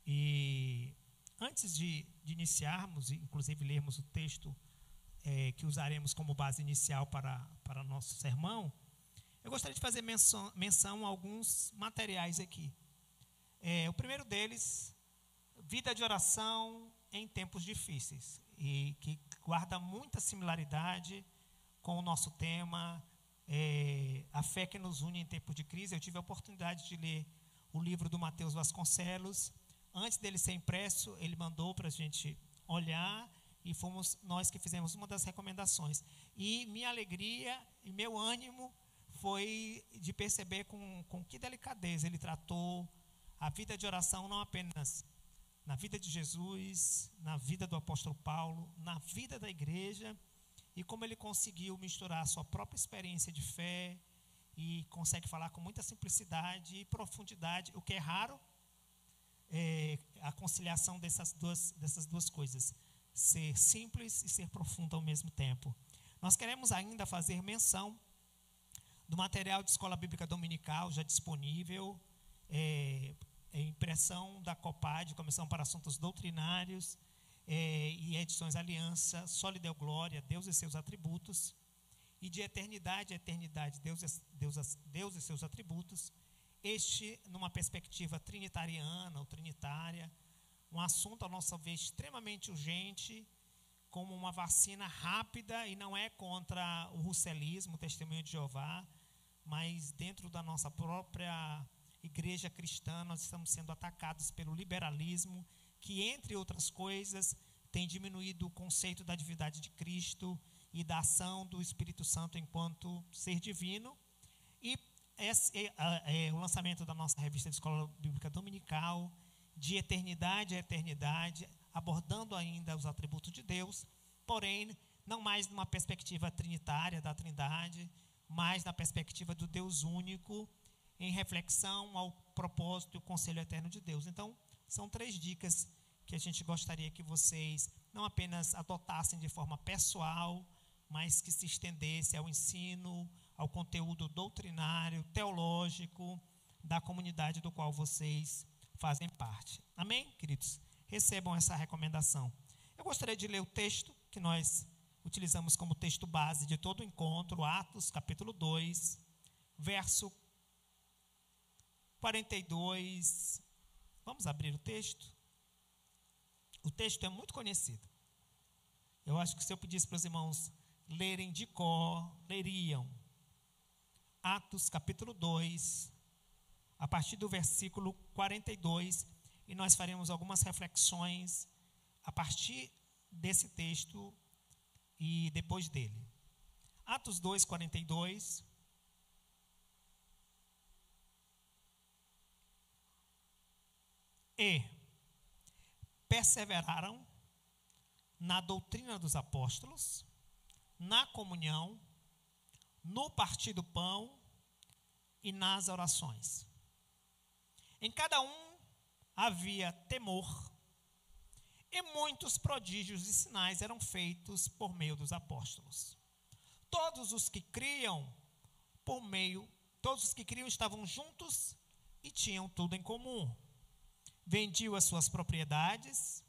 E antes de iniciarmos, inclusive lermos o texto que usaremos como base inicial para nosso sermão, eu gostaria de fazer menção a alguns materiais aqui. O primeiro deles, Vida de Oração em Tempos Difíceis, e que guarda muita similaridade com o nosso tema, a fé que nos une em tempos de crise. Eu tive a oportunidade de ler o livro do Mateus Vasconcelos. Antes dele ser impresso, ele mandou para a gente olhar, e fomos nós que fizemos uma das recomendações. E minha alegria e meu ânimo foi de perceber com que delicadeza ele tratou a vida de oração, não apenas na vida de Jesus, na vida do apóstolo Paulo, na vida da igreja, e como ele conseguiu misturar a sua própria experiência de fé e consegue falar com muita simplicidade e profundidade, o que é raro, a conciliação dessas duas coisas, ser simples e ser profundo ao mesmo tempo. Nós queremos ainda fazer menção do material de Escola Bíblica Dominical já disponível, impressão da COPAD, Comissão para Assuntos Doutrinários, e edições Aliança, Sólida Glória, Deus e seus atributos, e de eternidade a eternidade, Deus e seus atributos. Este, numa perspectiva trinitariana ou trinitária, um assunto, a nossa vez, extremamente urgente, como uma vacina rápida, e não é contra o russelismo, o testemunho de Jeová, mas dentro da nossa própria igreja cristã, nós estamos sendo atacados pelo liberalismo, que, entre outras coisas, tem diminuído o conceito da divindade de Cristo e da ação do Espírito Santo enquanto ser divino. E o lançamento da nossa revista de Escola Bíblica Dominical, de eternidade a eternidade, abordando ainda os atributos de Deus, porém, não mais numa perspectiva trinitária da Trindade, mas na perspectiva do Deus único, em reflexão ao propósito e o conselho eterno de Deus. Então, são 3 dicas que a gente gostaria que vocês não apenas adotassem de forma pessoal, mas que se estendesse ao ensino, ao conteúdo doutrinário, teológico da comunidade do qual vocês fazem parte. Amém, queridos? Recebam essa recomendação. Eu gostaria de ler o texto que nós utilizamos como texto base de todo o encontro, Atos, capítulo 2, verso 42. Vamos abrir o texto? O texto é muito conhecido. Eu acho que se eu pedisse para os irmãos lerem de cor, leriam. Atos, capítulo 2, a partir do versículo 42, e nós faremos algumas reflexões a partir desse texto e depois dele. Atos 2, 42. E perseveraram na doutrina dos apóstolos, na comunhão, no partir do pão e nas orações. Em cada um havia temor, e muitos prodígios e sinais eram feitos por meio dos apóstolos. Todos os que criam estavam juntos e tinham tudo em comum. Vendiam as suas propriedades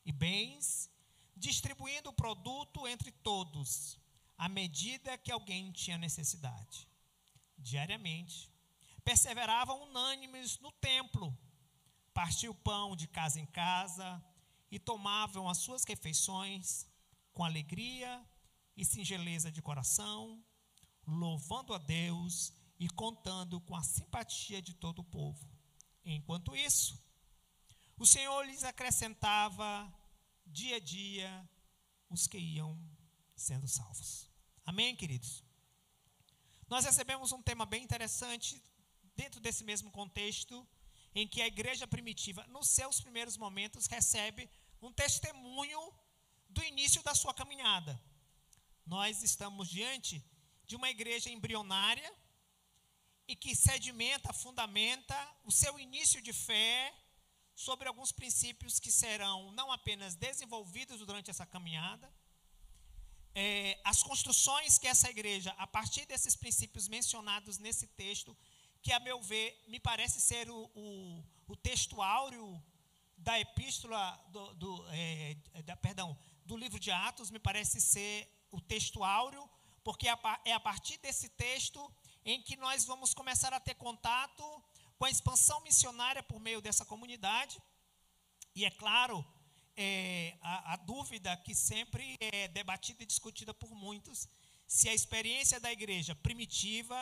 e bens, distribuindo o produto entre todos, à medida que alguém tinha necessidade. Diariamente, perseveravam unânimes no templo, partiam o pão de casa em casa e tomavam as suas refeições com alegria e singeleza de coração, louvando a Deus e contando com a simpatia de todo o povo. Enquanto isso, o Senhor lhes acrescentava dia a dia os que iam sendo salvos. Amém, queridos? Nós recebemos um tema bem interessante dentro desse mesmo contexto, em que a igreja primitiva, nos seus primeiros momentos, recebe um testemunho do início da sua caminhada. Nós estamos diante de uma igreja embrionária e que sedimenta, fundamenta o seu início de fé sobre alguns princípios que serão não apenas desenvolvidos durante essa caminhada, as construções que essa igreja, a partir desses princípios mencionados nesse texto, que a meu ver, me parece ser o texto áureo da epístola, do livro de Atos, me parece ser o texto áureo, porque é a partir desse texto em que nós vamos começar a ter contato com a expansão missionária por meio dessa comunidade. E é claro, a dúvida que sempre é debatida e discutida por muitos, se a experiência da igreja primitiva,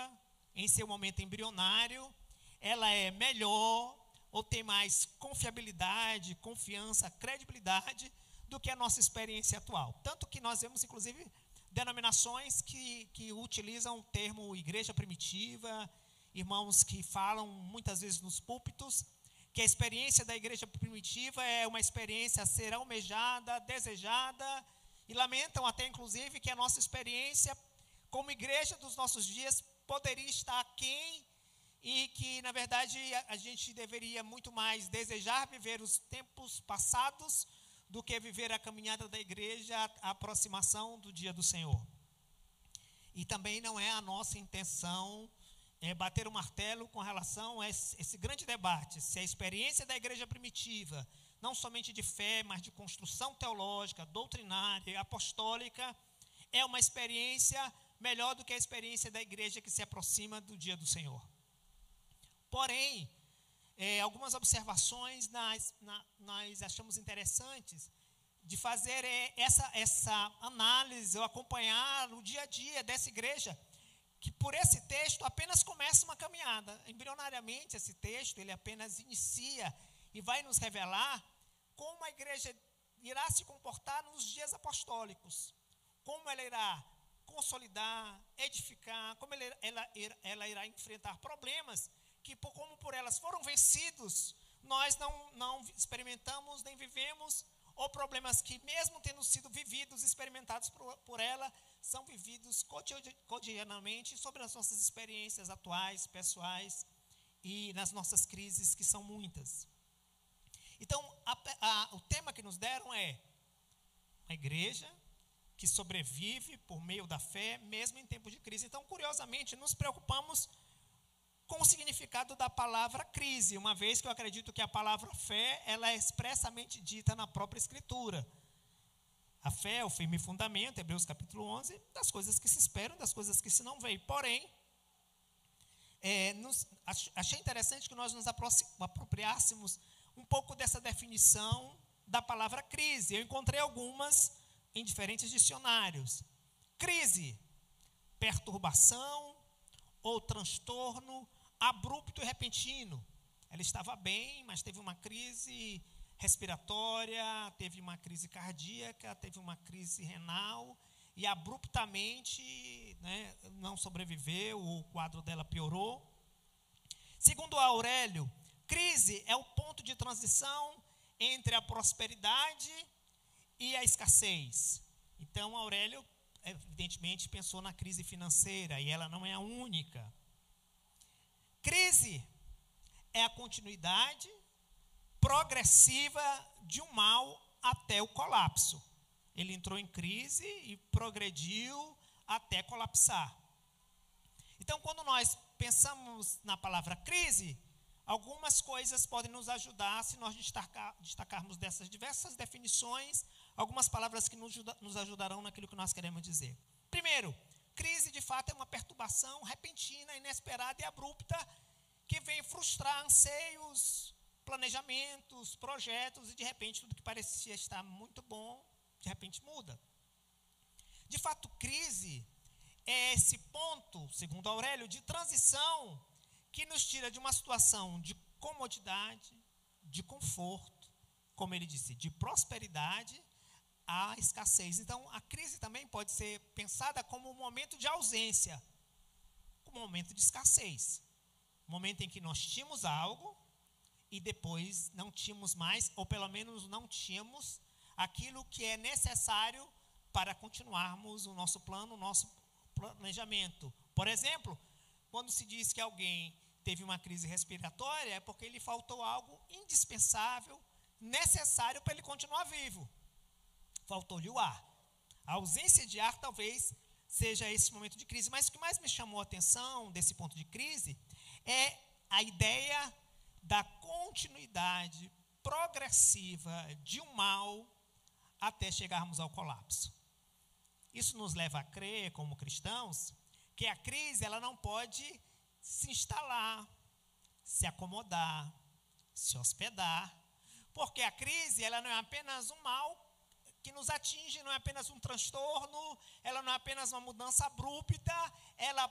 em seu momento embrionário, ela é melhor ou tem mais confiabilidade, confiança, credibilidade do que a nossa experiência atual. Tanto que nós vemos, inclusive, denominações que utilizam o termo igreja primitiva, irmãos que falam muitas vezes nos púlpitos, que a experiência da igreja primitiva é uma experiência a ser almejada, desejada, e lamentam até, inclusive, que a nossa experiência como igreja dos nossos dias poderia estar aquém, e que, na verdade, a gente deveria muito mais desejar viver os tempos passados do que viver a caminhada da igreja, a aproximação do dia do Senhor. E também não é a nossa intenção bater o martelo com relação a esse grande debate, se a experiência da igreja primitiva, não somente de fé, mas de construção teológica, doutrinária, apostólica, é uma experiência melhor do que a experiência da igreja que se aproxima do dia do Senhor. Porém, algumas observações nós achamos interessantes de fazer essa análise, ou acompanhar o dia a dia dessa igreja, que por esse texto apenas começa uma caminhada. Embrionariamente, esse texto, ele apenas inicia e vai nos revelar como a igreja irá se comportar nos dias apostólicos, como ela irá consolidar, edificar, como ela irá enfrentar problemas que, como por elas foram vencidos, nós não experimentamos nem vivemos, ou problemas que, mesmo tendo sido vividos, experimentados por ela, são vividos cotidianamente sobre as nossas experiências atuais, pessoais, e nas nossas crises, que são muitas. Então, o tema que nos deram é a igreja que sobrevive por meio da fé, mesmo em tempos de crise. Então, curiosamente, nos preocupamos com o significado da palavra crise, uma vez que eu acredito que a palavra fé, ela é expressamente dita na própria Escritura. A fé é o firme fundamento, Hebreus capítulo 11, das coisas que se esperam, das coisas que se não veem. Porém, achei interessante que nós nos apropriássemos um pouco dessa definição da palavra crise. Eu encontrei algumas em diferentes dicionários. Crise, perturbação ou transtorno abrupto e repentino. Ela estava bem, mas teve uma crise respiratória, teve uma crise cardíaca, teve uma crise renal e abruptamente, não sobreviveu, o quadro dela piorou. Segundo Aurélio, crise é o ponto de transição entre a prosperidade e a escassez. Então, Aurélio, evidentemente, pensou na crise financeira, e ela não é a única. Crise é a continuidade progressiva de um mal até o colapso. Ele entrou em crise e progrediu até colapsar. Então, quando nós pensamos na palavra crise, algumas coisas podem nos ajudar se nós destacarmos dessas diversas definições, algumas palavras que nos ajudarão naquilo que nós queremos dizer. Primeiro, crise de fato é uma perturbação repentina, inesperada e abrupta que vem frustrar anseios, planejamentos, projetos, e de repente tudo que parecia estar muito bom, de repente muda. De fato, crise é esse ponto, segundo Aurélio, de transição que nos tira de uma situação de comodidade, de conforto, como ele disse, de prosperidade à escassez. Então, a crise também pode ser pensada como um momento de ausência, como um momento de escassez. Um momento em que nós tínhamos algo e depois não tínhamos mais, ou pelo menos não tínhamos aquilo que é necessário para continuarmos o nosso plano, o nosso planejamento. Por exemplo, quando se diz que alguém teve uma crise respiratória, é porque lhe faltou algo indispensável, necessário para ele continuar vivo. Faltou-lhe o ar. A ausência de ar talvez seja esse momento de crise. Mas o que mais me chamou a atenção desse ponto de crise é a ideia da continuidade progressiva de um mal até chegarmos ao colapso. Isso nos leva a crer, como cristãos, que a crise ela não pode se instalar, se acomodar, se hospedar, porque a crise ela não é apenas um mal que nos atinge, não é apenas um transtorno, ela não é apenas uma mudança abrupta, ela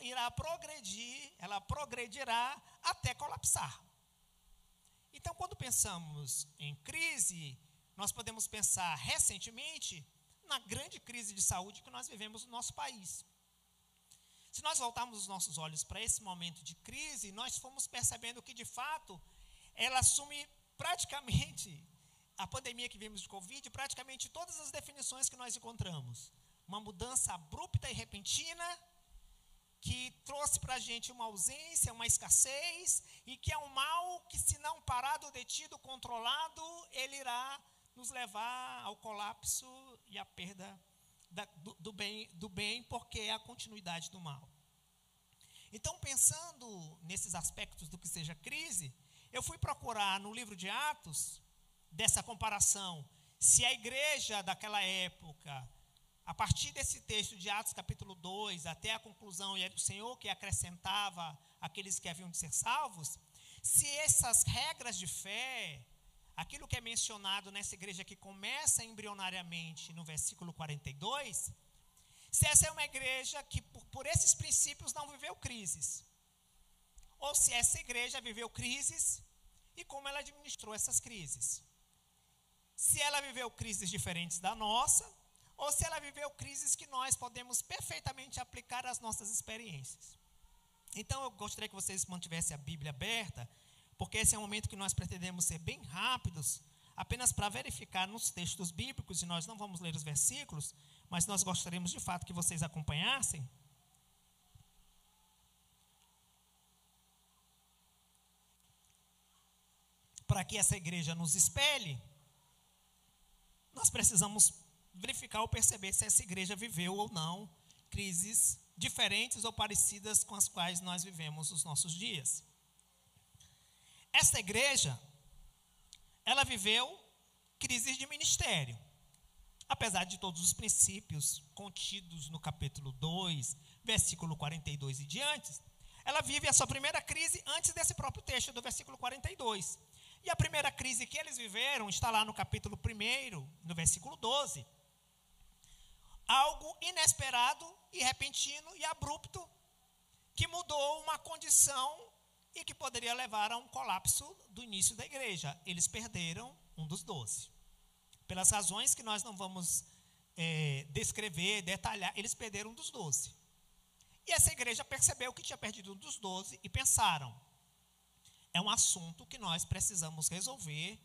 irá progredir, ela progredirá até colapsar. Então, quando pensamos em crise, nós podemos pensar recentemente na grande crise de saúde que nós vivemos no nosso país. Se nós voltarmos os nossos olhos para esse momento de crise, nós fomos percebendo que, de fato, ela assume praticamente, a pandemia que vimos de Covid, praticamente todas as definições que nós encontramos. Uma mudança abrupta e repentina, que trouxe para a gente uma ausência, uma escassez, e que é um mal que, se não parado, detido, controlado, ele irá nos levar ao colapso e à perda do bem, porque é a continuidade do mal. Então, pensando nesses aspectos do que seja crise, eu fui procurar no livro de Atos, dessa comparação, se a igreja daquela época, a partir desse texto de Atos capítulo 2, até a conclusão, e era o Senhor que acrescentava aqueles que haviam de ser salvos, se essas regras de fé, aquilo que é mencionado nessa igreja que começa embrionariamente no versículo 42, se essa é uma igreja que por esses princípios não viveu crises, ou se essa igreja viveu crises e como ela administrou essas crises. Se ela viveu crises diferentes da nossa, ou se ela viveu crises que nós podemos perfeitamente aplicar às nossas experiências. Então, eu gostaria que vocês mantivessem a Bíblia aberta, porque esse é um momento que nós pretendemos ser bem rápidos, apenas para verificar nos textos bíblicos, e nós não vamos ler os versículos, mas nós gostaríamos de fato que vocês acompanhassem. Para que essa igreja nos espelhe, nós precisamos verificar ou perceber se essa igreja viveu ou não crises diferentes ou parecidas com as quais nós vivemos os nossos dias. Essa igreja, ela viveu crises de ministério. Apesar de todos os princípios contidos no capítulo 2, versículo 42 e diante, ela vive a sua primeira crise antes desse próprio texto do versículo 42. E a primeira crise que eles viveram está lá no capítulo 1, no versículo 12. Algo inesperado e repentino e abrupto que mudou uma condição e que poderia levar a um colapso do início da igreja. Eles perderam um dos 12. Pelas razões que nós não vamos descrever, detalhar, eles perderam um dos 12. E essa igreja percebeu que tinha perdido um dos 12 e pensaram, é um assunto que nós precisamos resolver,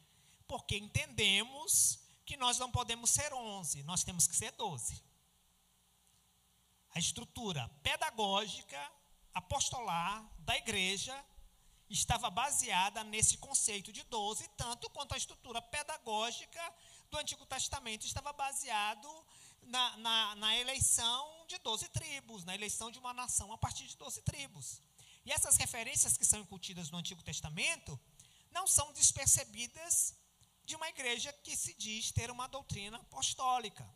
porque entendemos que nós não podemos ser 11, nós temos que ser 12. A estrutura pedagógica, apostolar da igreja estava baseada nesse conceito de 12, tanto quanto a estrutura pedagógica do Antigo Testamento estava baseado na eleição de 12 tribos, na eleição de uma nação a partir de 12 tribos. E essas referências que são incutidas no Antigo Testamento não são despercebidas de uma igreja que se diz ter uma doutrina apostólica.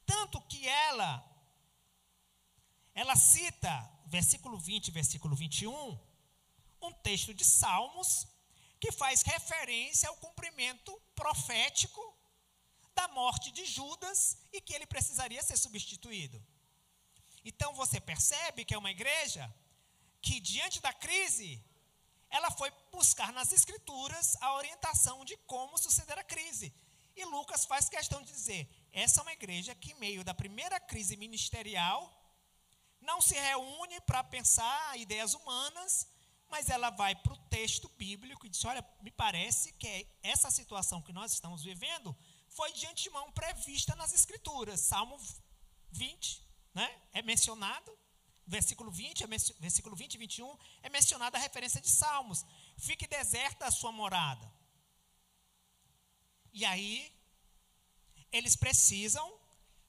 Tanto que ela cita, versículo 20 e versículo 21, um texto de Salmos que faz referência ao cumprimento profético da morte de Judas e que ele precisaria ser substituído. Então você percebe que é uma igreja que, diante da crise, ela foi buscar nas Escrituras a orientação de como suceder a crise. E Lucas faz questão de dizer, essa é uma igreja que, em meio da primeira crise ministerial, não se reúne para pensar ideias humanas, mas ela vai para o texto bíblico e diz, olha, me parece que essa situação que nós estamos vivendo foi de antemão prevista nas Escrituras. Salmo 20, né, é mencionado, versículo 20 e 21, é mencionada a referência de Salmos. Fique deserta a sua morada. E aí, eles precisam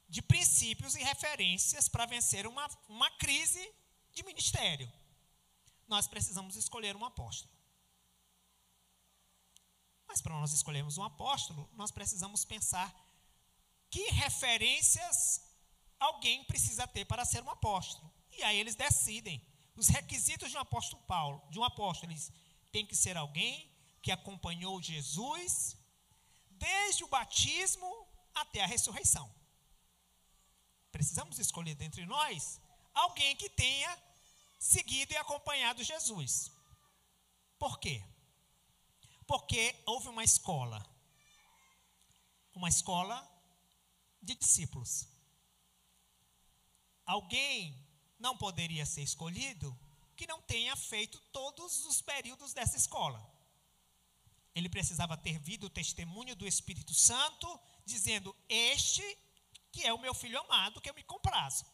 de princípios e referências para vencer uma crise de ministério. Nós precisamos escolher um apóstolo. Mas para nós escolhermos um apóstolo, nós precisamos pensar que referências alguém precisa ter para ser um apóstolo. E aí eles decidem. Os requisitos de um apóstolo Paulo, de um apóstolo, eles têm que ser alguém que acompanhou Jesus desde o batismo até a ressurreição. Precisamos escolher dentre nós alguém que tenha seguido e acompanhado Jesus. Por quê? Porque houve uma escola de discípulos. Alguém não poderia ser escolhido que não tenha feito todos os períodos dessa escola. Ele precisava ter vindo o testemunho do Espírito Santo, dizendo: este que é o meu filho amado, que eu me comprazo.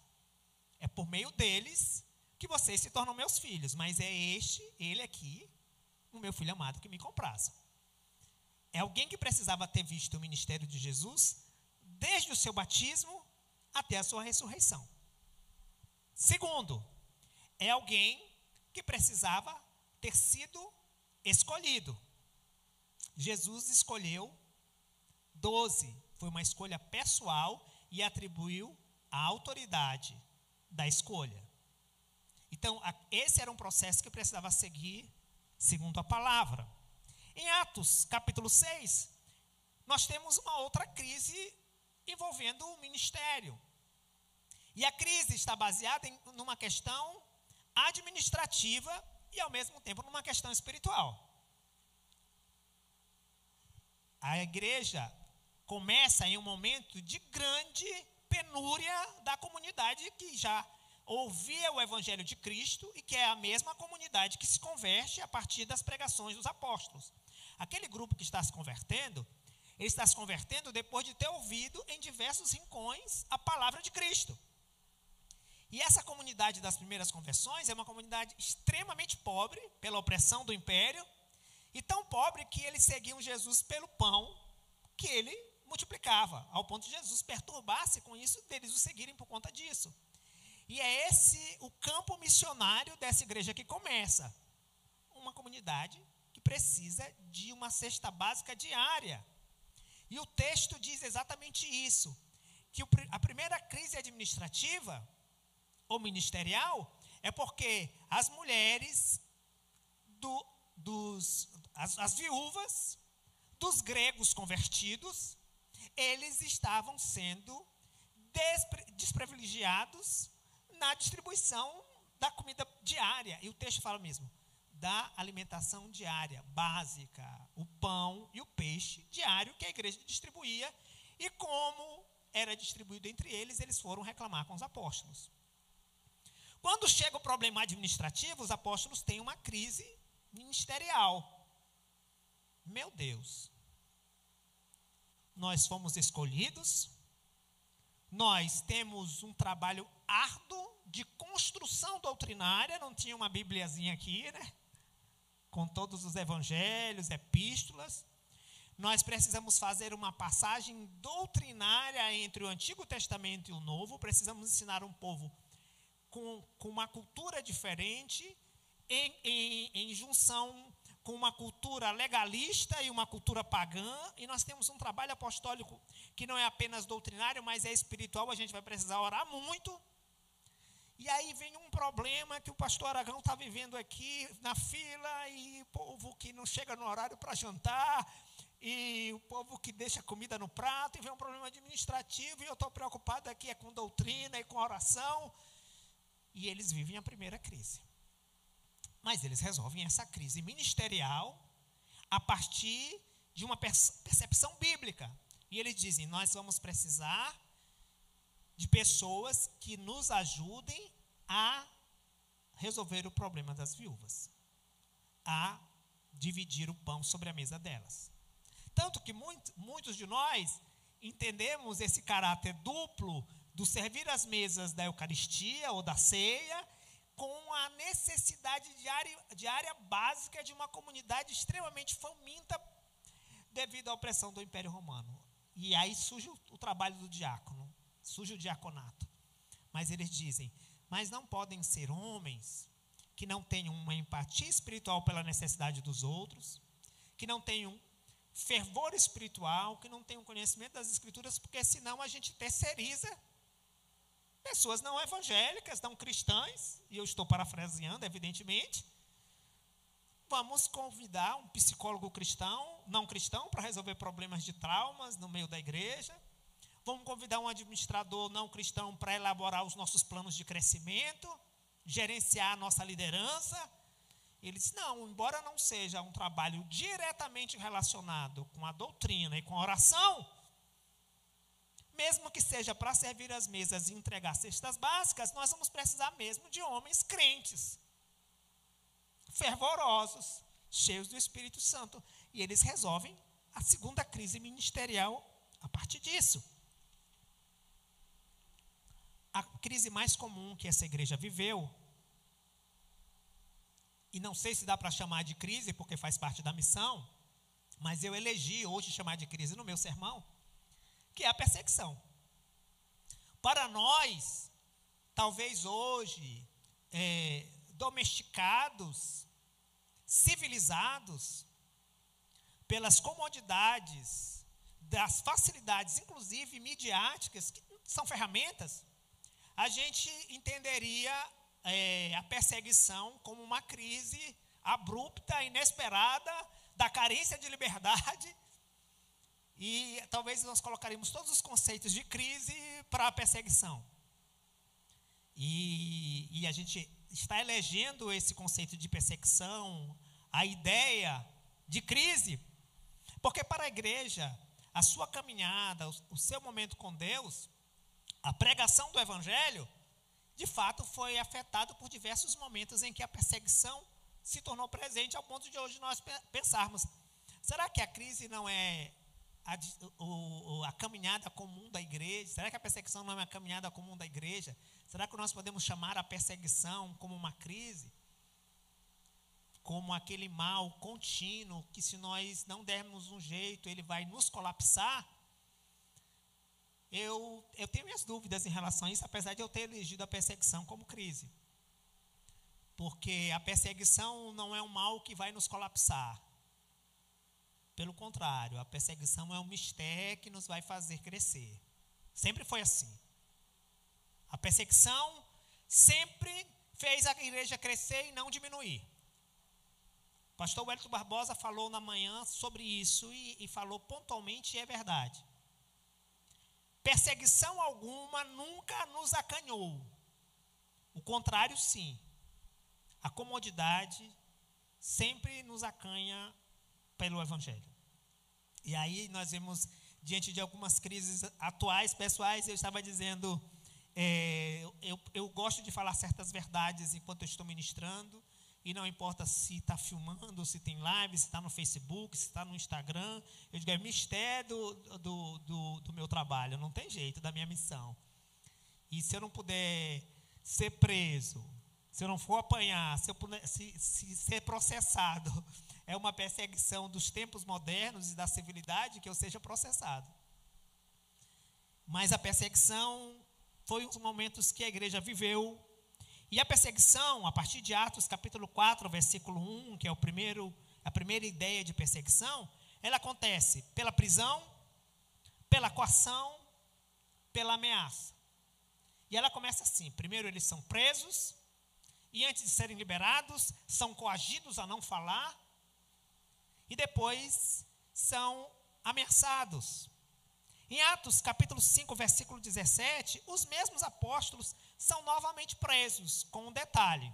É por meio deles que vocês se tornam meus filhos, mas é ele aqui, o meu filho amado, que me comprazo. É alguém que precisava ter visto o ministério de Jesus desde o seu batismo até a sua ressurreição. Segundo, é alguém que precisava ter sido escolhido. Jesus escolheu 12, foi uma escolha pessoal e atribuiu a autoridade da escolha. Então, esse era um processo que precisava seguir segundo a palavra. Em Atos, capítulo 6, nós temos uma outra crise envolvendo o ministério. E a crise está baseada numa questão administrativa e, ao mesmo tempo, numa questão espiritual. A igreja começa em um momento de grande penúria da comunidade que já ouvia o evangelho de Cristo e que é a mesma comunidade que se converte a partir das pregações dos apóstolos. Aquele grupo que está se convertendo, ele está se convertendo depois de ter ouvido em diversos rincões a palavra de Cristo. E essa comunidade das primeiras conversões é uma comunidade extremamente pobre pela opressão do império, e tão pobre que eles seguiam Jesus pelo pão que ele multiplicava, ao ponto de Jesus perturbar-se com isso, deles o seguirem por conta disso. E é esse o campo missionário dessa igreja que começa. Uma comunidade que precisa de uma cesta básica diária. E o texto diz exatamente isso, que a primeira crise administrativa ou ministerial é porque as mulheres, as viúvas dos gregos convertidos, eles estavam sendo desprivilegiados na distribuição da comida diária. E o texto fala mesmo, da alimentação diária, básica, o pão e o peixe diário que a igreja distribuía. E como era distribuído entre eles, eles foram reclamar com os apóstolos. Quando chega o problema administrativo, os apóstolos têm uma crise ministerial. Meu Deus, nós fomos escolhidos, nós temos um trabalho árduo de construção doutrinária, não tinha uma bibliazinha aqui, né? Com todos os evangelhos, epístolas. Nós precisamos fazer uma passagem doutrinária entre o Antigo Testamento e o Novo, precisamos ensinar um povo com uma cultura diferente, em junção com uma cultura legalista e uma cultura pagã, e nós temos um trabalho apostólico que não é apenas doutrinário, mas é espiritual, a gente vai precisar orar muito. E aí vem um problema que o pastor Aragão está vivendo aqui na fila, e o povo que não chega no horário para jantar, e o povo que deixa comida no prato, e vem um problema administrativo, e eu estou preocupado aqui com doutrina e com oração, e eles vivem a primeira crise. Mas eles resolvem essa crise ministerial a partir de uma percepção bíblica. E eles dizem, nós vamos precisar de pessoas que nos ajudem a resolver o problema das viúvas, a dividir o pão sobre a mesa delas. Tanto que muitos de nós entendemos esse caráter duplo do servir as mesas da Eucaristia ou da ceia com a necessidade diária básica de uma comunidade extremamente faminta devido à opressão do Império Romano. E aí surge o trabalho do diácono, surge o diaconato. Mas eles dizem, mas não podem ser homens que não tenham uma empatia espiritual pela necessidade dos outros, que não tenham fervor espiritual, que não tenham conhecimento das Escrituras, porque senão a gente terceiriza pessoas não evangélicas, não cristãs, e eu estou parafraseando, evidentemente. Vamos convidar um psicólogo cristão, não cristão, para resolver problemas de traumas no meio da igreja. Vamos convidar um administrador não cristão para elaborar os nossos planos de crescimento, gerenciar a nossa liderança. Ele disse, não, embora não seja um trabalho diretamente relacionado com a doutrina e com a oração, mesmo que seja para servir as mesas e entregar cestas básicas, nós vamos precisar mesmo de homens crentes, fervorosos, cheios do Espírito Santo. E eles resolvem a segunda crise ministerial a partir disso. A crise mais comum que essa igreja viveu, e não sei se dá para chamar de crise, porque faz parte da missão, mas eu elegi hoje chamar de crise no meu sermão, que é a perseguição. Para nós, talvez hoje, domesticados, civilizados, pelas comodidades, das facilidades, inclusive midiáticas, que são ferramentas, a gente entenderia a perseguição como uma crise abrupta, inesperada, da carência de liberdade. E talvez nós colocaríamos todos os conceitos de crise para a perseguição. E a gente está elegendo esse conceito de perseguição, a ideia de crise, porque para a igreja, a sua caminhada, o seu momento com Deus, a pregação do Evangelho, de fato foi afetado por diversos momentos em que a perseguição se tornou presente, ao ponto de hoje nós pensarmos, será que a crise não é a caminhada comum da igreja? Será que a perseguição não é uma caminhada comum da igreja? Será que nós podemos chamar a perseguição como uma crise? Como aquele mal contínuo que, se nós não dermos um jeito, ele vai nos colapsar? Eu tenho minhas dúvidas em relação a isso, apesar de eu ter elegido a perseguição como crise. Porque a perseguição não é um mal que vai nos colapsar. Pelo contrário, a perseguição é um mistério que nos vai fazer crescer. Sempre foi assim. A perseguição sempre fez a igreja crescer e não diminuir. O pastor Wellington Barbosa falou na manhã sobre isso e falou pontualmente, e é verdade. Perseguição alguma nunca nos acanhou. O contrário, sim. A comodidade sempre nos acanha pelo Evangelho. E aí nós vemos, diante de algumas crises atuais, pessoais, eu estava dizendo, eu gosto de falar certas verdades enquanto eu estou ministrando, e não importa se está filmando, se tem live, se está no Facebook, se está no Instagram, eu digo, é mistério do meu trabalho, não tem jeito, da minha missão. E se eu não puder ser preso, se eu não for apanhar, se ser processado, é uma perseguição dos tempos modernos e da civilidade, que eu seja processado. Mas a perseguição foi um dos momentos que a igreja viveu. E a perseguição, a partir de Atos capítulo 4, versículo 1, que é a primeira ideia de perseguição, ela acontece pela prisão, pela coação, pela ameaça. E ela começa assim: primeiro eles são presos, e antes de serem liberados, são coagidos a não falar, e depois são ameaçados. Em Atos capítulo 5, versículo 17, os mesmos apóstolos são novamente presos, com um detalhe.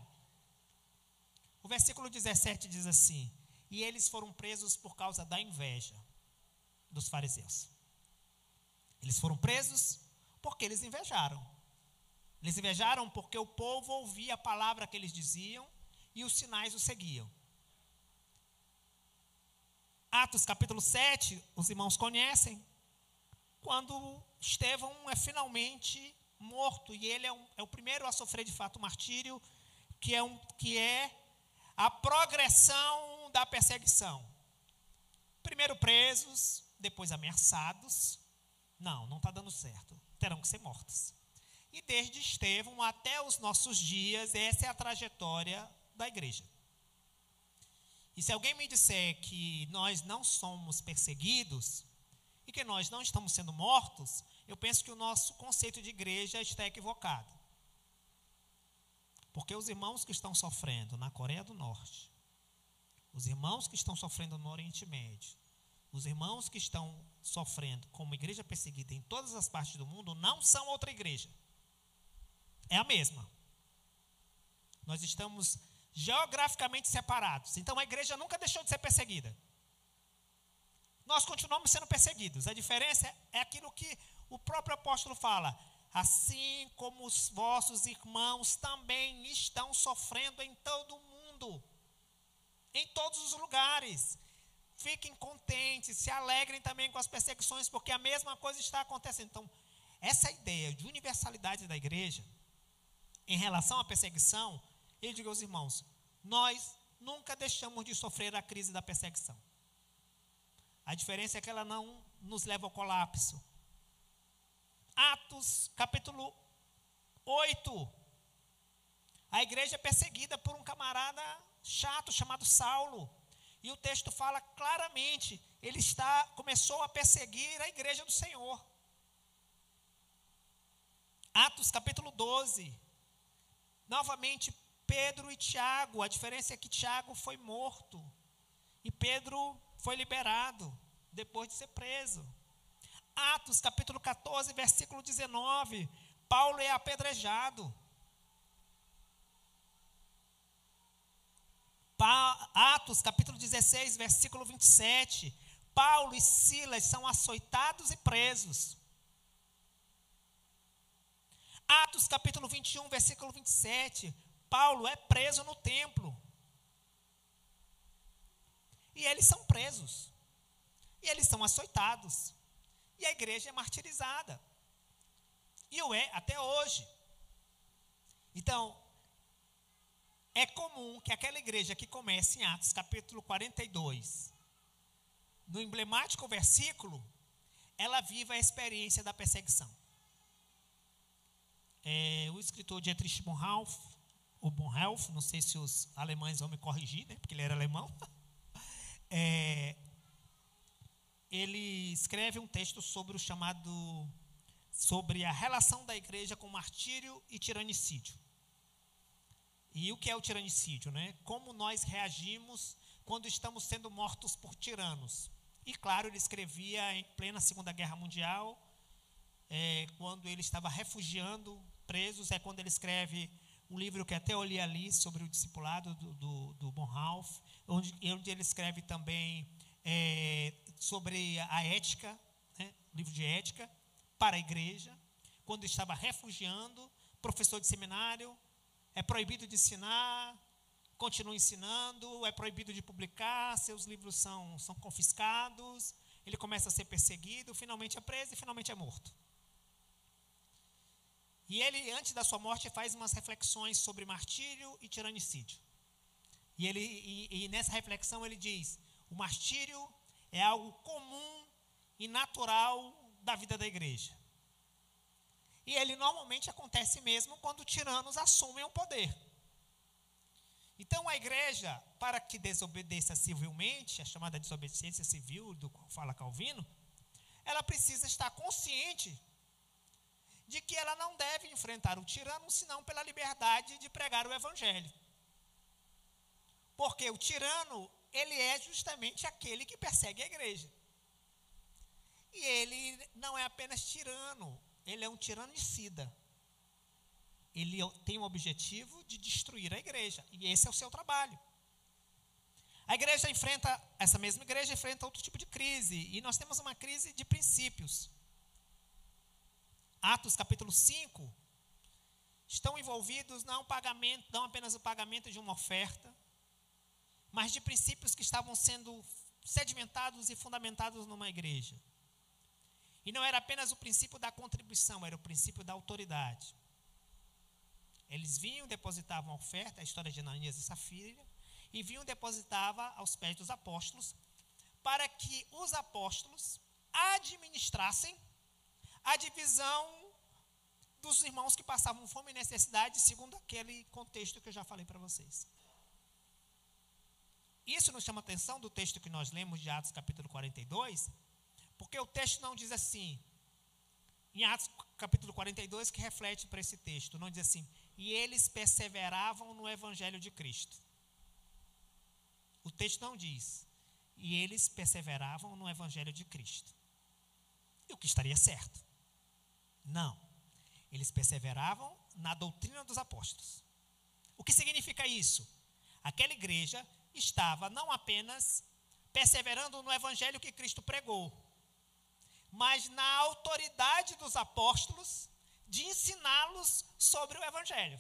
O versículo 17 diz assim: e eles foram presos por causa da inveja dos fariseus. Eles foram presos porque eles invejaram. Eles invejaram porque o povo ouvia a palavra que eles diziam e os sinais os seguiam. Atos capítulo 7, os irmãos conhecem, quando Estevão é finalmente morto, e ele é o primeiro a sofrer de fato o martírio, que é a progressão da perseguição. Primeiro presos, depois ameaçados. Não está dando certo. Terão que ser mortos. E desde Estevão até os nossos dias, essa é a trajetória da igreja. E se alguém me disser que nós não somos perseguidos e que nós não estamos sendo mortos, eu penso que o nosso conceito de igreja está equivocado. Porque os irmãos que estão sofrendo na Coreia do Norte, os irmãos que estão sofrendo no Oriente Médio, os irmãos que estão sofrendo como igreja perseguida em todas as partes do mundo, não são outra igreja. É a mesma. Nós estamos geograficamente separados. Então a igreja nunca deixou de ser perseguida. Nós continuamos sendo perseguidos. A diferença é aquilo que o próprio apóstolo fala. Assim como os vossos irmãos também estão sofrendo em todo o mundo. Em todos os lugares. Fiquem contentes, se alegrem também com as perseguições, porque a mesma coisa está acontecendo. Então, essa ideia de universalidade da igreja, em relação à perseguição, eu digo aos irmãos, nós nunca deixamos de sofrer a crise da perseguição. A diferença é que ela não nos leva ao colapso. Atos, capítulo 8. A igreja é perseguida por um camarada chato chamado Saulo. E o texto fala claramente, ele começou a perseguir a igreja do Senhor. Atos capítulo 12. Novamente, Pedro e Tiago, a diferença é que Tiago foi morto. E Pedro foi liberado, depois de ser preso. Atos capítulo 14, versículo 19, Paulo é apedrejado. Atos capítulo 16, versículo 27, Paulo e Silas são açoitados e presos. Atos capítulo 21, versículo 27, Paulo é preso no templo. E eles são presos. E eles são açoitados. E a igreja é martirizada. E o é até hoje. Então, é comum que aquela igreja que começa em Atos capítulo 42, no emblemático versículo, ela viva a experiência da perseguição. O escritor Dietrich Bonhoeffer, não sei se os alemães vão me corrigir, né, porque ele era alemão, ele escreve um texto sobre a relação da igreja com martírio e tiranicídio. E o que é o tiranicídio, né? Como nós reagimos quando estamos sendo mortos por tiranos. E claro, ele escrevia em plena Segunda Guerra Mundial, quando ele estava refugiando presos, é quando ele escreve um livro que até eu li ali sobre o discipulado do Bonhoeffer, onde ele escreve também sobre a ética, né, livro de ética para a igreja, quando estava refugiando, professor de seminário, é proibido de ensinar, continua ensinando, é proibido de publicar, seus livros são confiscados, ele começa a ser perseguido, finalmente é preso e finalmente é morto. E ele, antes da sua morte, faz umas reflexões sobre martírio e tiranicídio. E nessa reflexão ele diz, o martírio é algo comum e natural da vida da igreja. E ele normalmente acontece mesmo quando tiranos assumem o poder. Então a igreja, para que desobedeça civilmente, a chamada desobediência civil, do qual fala Calvino, ela precisa estar consciente de que ela não deve enfrentar o tirano, senão pela liberdade de pregar o evangelho. Porque o tirano, ele é justamente aquele que persegue a igreja. E ele não é apenas tirano, ele é um tiranicida. Ele tem o objetivo de destruir a igreja. E esse é o seu trabalho. Essa mesma igreja enfrenta outro tipo de crise. E nós temos uma crise de princípios. Atos capítulo 5, estão envolvidos não apenas o pagamento de uma oferta, mas de princípios que estavam sendo sedimentados e fundamentados numa igreja. E não era apenas o princípio da contribuição, era o princípio da autoridade. Eles vinham, depositavam a oferta, a história de Ananias e Safira, e vinham, depositava aos pés dos apóstolos, para que os apóstolos administrassem a divisão dos irmãos que passavam fome e necessidade, segundo aquele contexto que eu já falei para vocês. Isso nos chama a atenção do texto que nós lemos de Atos capítulo 42, porque o texto não diz assim, em Atos capítulo 42, que reflete para esse texto, não diz assim, e eles perseveravam no evangelho de Cristo. O texto não diz, e eles perseveravam no evangelho de Cristo. E o que estaria certo? Não. Eles perseveravam na doutrina dos apóstolos. O que significa isso? Aquela igreja estava não apenas perseverando no evangelho que Cristo pregou, mas na autoridade dos apóstolos de ensiná-los sobre o evangelho.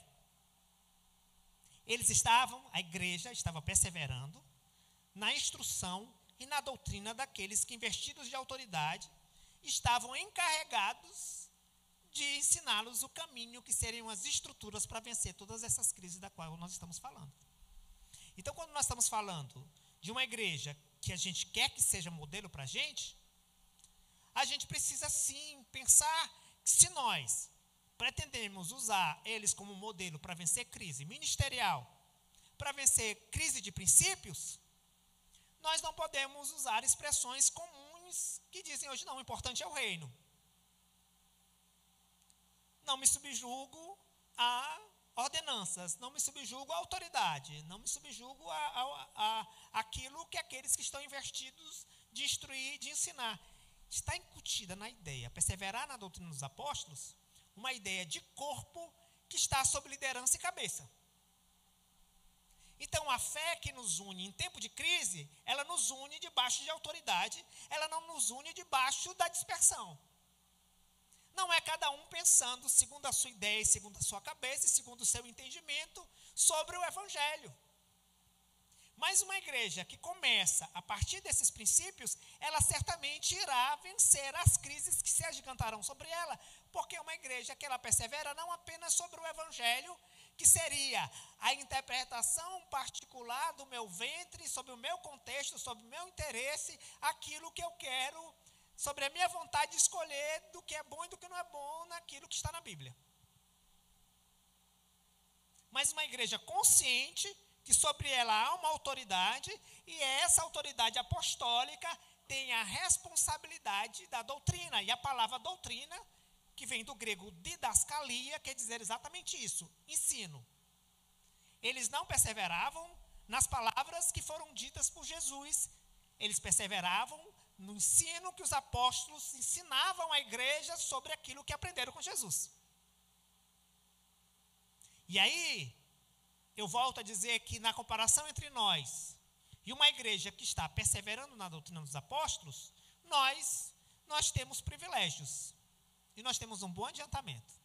A igreja estava perseverando na instrução e na doutrina daqueles que, investidos de autoridade, estavam encarregados de ensiná-los o caminho que seriam as estruturas para vencer todas essas crises da qual nós estamos falando. Então, quando nós estamos falando de uma igreja que a gente quer que seja modelo para a gente precisa sim pensar que se nós pretendemos usar eles como modelo para vencer crise ministerial, para vencer crise de princípios, nós não podemos usar expressões comuns que dizem hoje, não, o importante é o reino. Não me subjugo a ordenanças, não me subjugo à autoridade, não me subjugo a aquilo que aqueles que estão investidos de instruir, de ensinar. Está incutida na ideia, perseverar na doutrina dos apóstolos, uma ideia de corpo que está sob liderança e cabeça. Então, a fé que nos une em tempo de crise, ela nos une debaixo de autoridade, ela não nos une debaixo da dispersão. Não é cada um pensando segundo a sua ideia, segundo a sua cabeça, segundo o seu entendimento sobre o evangelho. Mas uma igreja que começa a partir desses princípios, ela certamente irá vencer as crises que se agigantarão sobre ela, porque é uma igreja que ela persevera não apenas sobre o evangelho, que seria a interpretação particular do meu ventre, sobre o meu contexto, sobre o meu interesse, aquilo que eu quero, sobre a minha vontade de escolher do que é bom e do que não é bom naquilo que está na Bíblia. Mas uma igreja consciente que sobre ela há uma autoridade, e essa autoridade apostólica tem a responsabilidade da doutrina. E a palavra doutrina, que vem do grego didaskalia, quer dizer exatamente isso, ensino. Eles não perseveravam nas palavras que foram ditas por Jesus, eles perseveravam no ensino que os apóstolos ensinavam à igreja sobre aquilo que aprenderam com Jesus. E aí, eu volto a dizer que na comparação entre nós e uma igreja que está perseverando na doutrina dos apóstolos, nós temos privilégios e nós temos um bom adiantamento.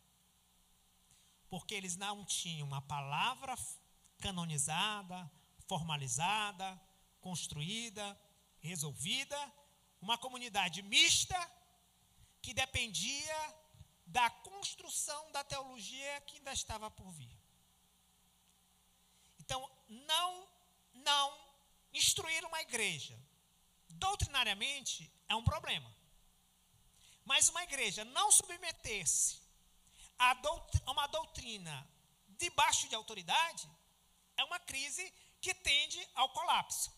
Porque eles não tinham uma palavra canonizada, formalizada, construída, resolvida, uma comunidade mista que dependia da construção da teologia que ainda estava por vir. Então, não instruir uma igreja doutrinariamente é um problema. Mas uma igreja não submeter-se a uma doutrina debaixo de autoridade é uma crise que tende ao colapso.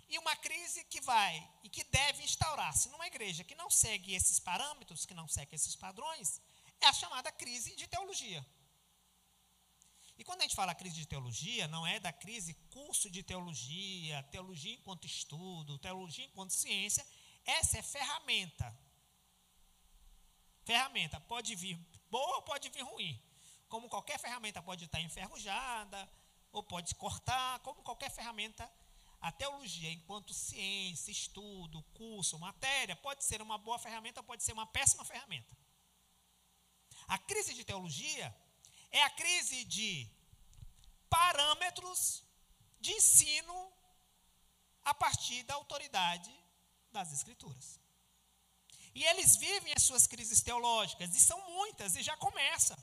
E uma crise que vai e que deve instaurar-se numa igreja que não segue esses parâmetros, que não segue esses padrões, é a chamada crise de teologia. E quando a gente fala crise de teologia, não é da crise curso de teologia, teologia enquanto estudo, teologia enquanto ciência. Essa é ferramenta. Ferramenta pode vir boa ou pode vir ruim. Como qualquer ferramenta pode estar enferrujada, ou pode cortar, como qualquer ferramenta, a teologia enquanto ciência, estudo, curso, matéria, pode ser uma boa ferramenta, pode ser uma péssima ferramenta. A crise de teologia é a crise de parâmetros de ensino a partir da autoridade das Escrituras. E eles vivem as suas crises teológicas, e são muitas, e já começa.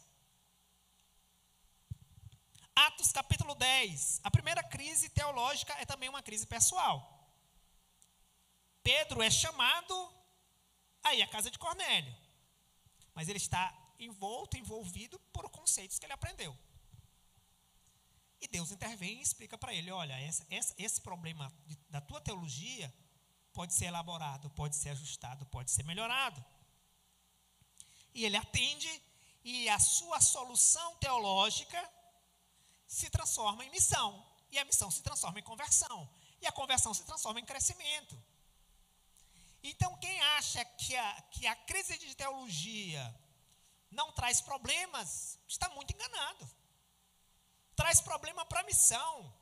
Atos capítulo 10. A primeira crise teológica é também uma crise pessoal. Pedro é chamado aí à casa de Cornélio. Mas ele está envolvido por conceitos que ele aprendeu. E Deus intervém e explica para ele, olha, esse problema da tua teologia pode ser elaborado, pode ser ajustado, pode ser melhorado. E ele atende, e a sua solução teológica se transforma em missão. E a missão se transforma em conversão. E a conversão se transforma em crescimento. Então, quem acha que a crise de teologia não traz problemas, está muito enganado. Traz problema para a missão.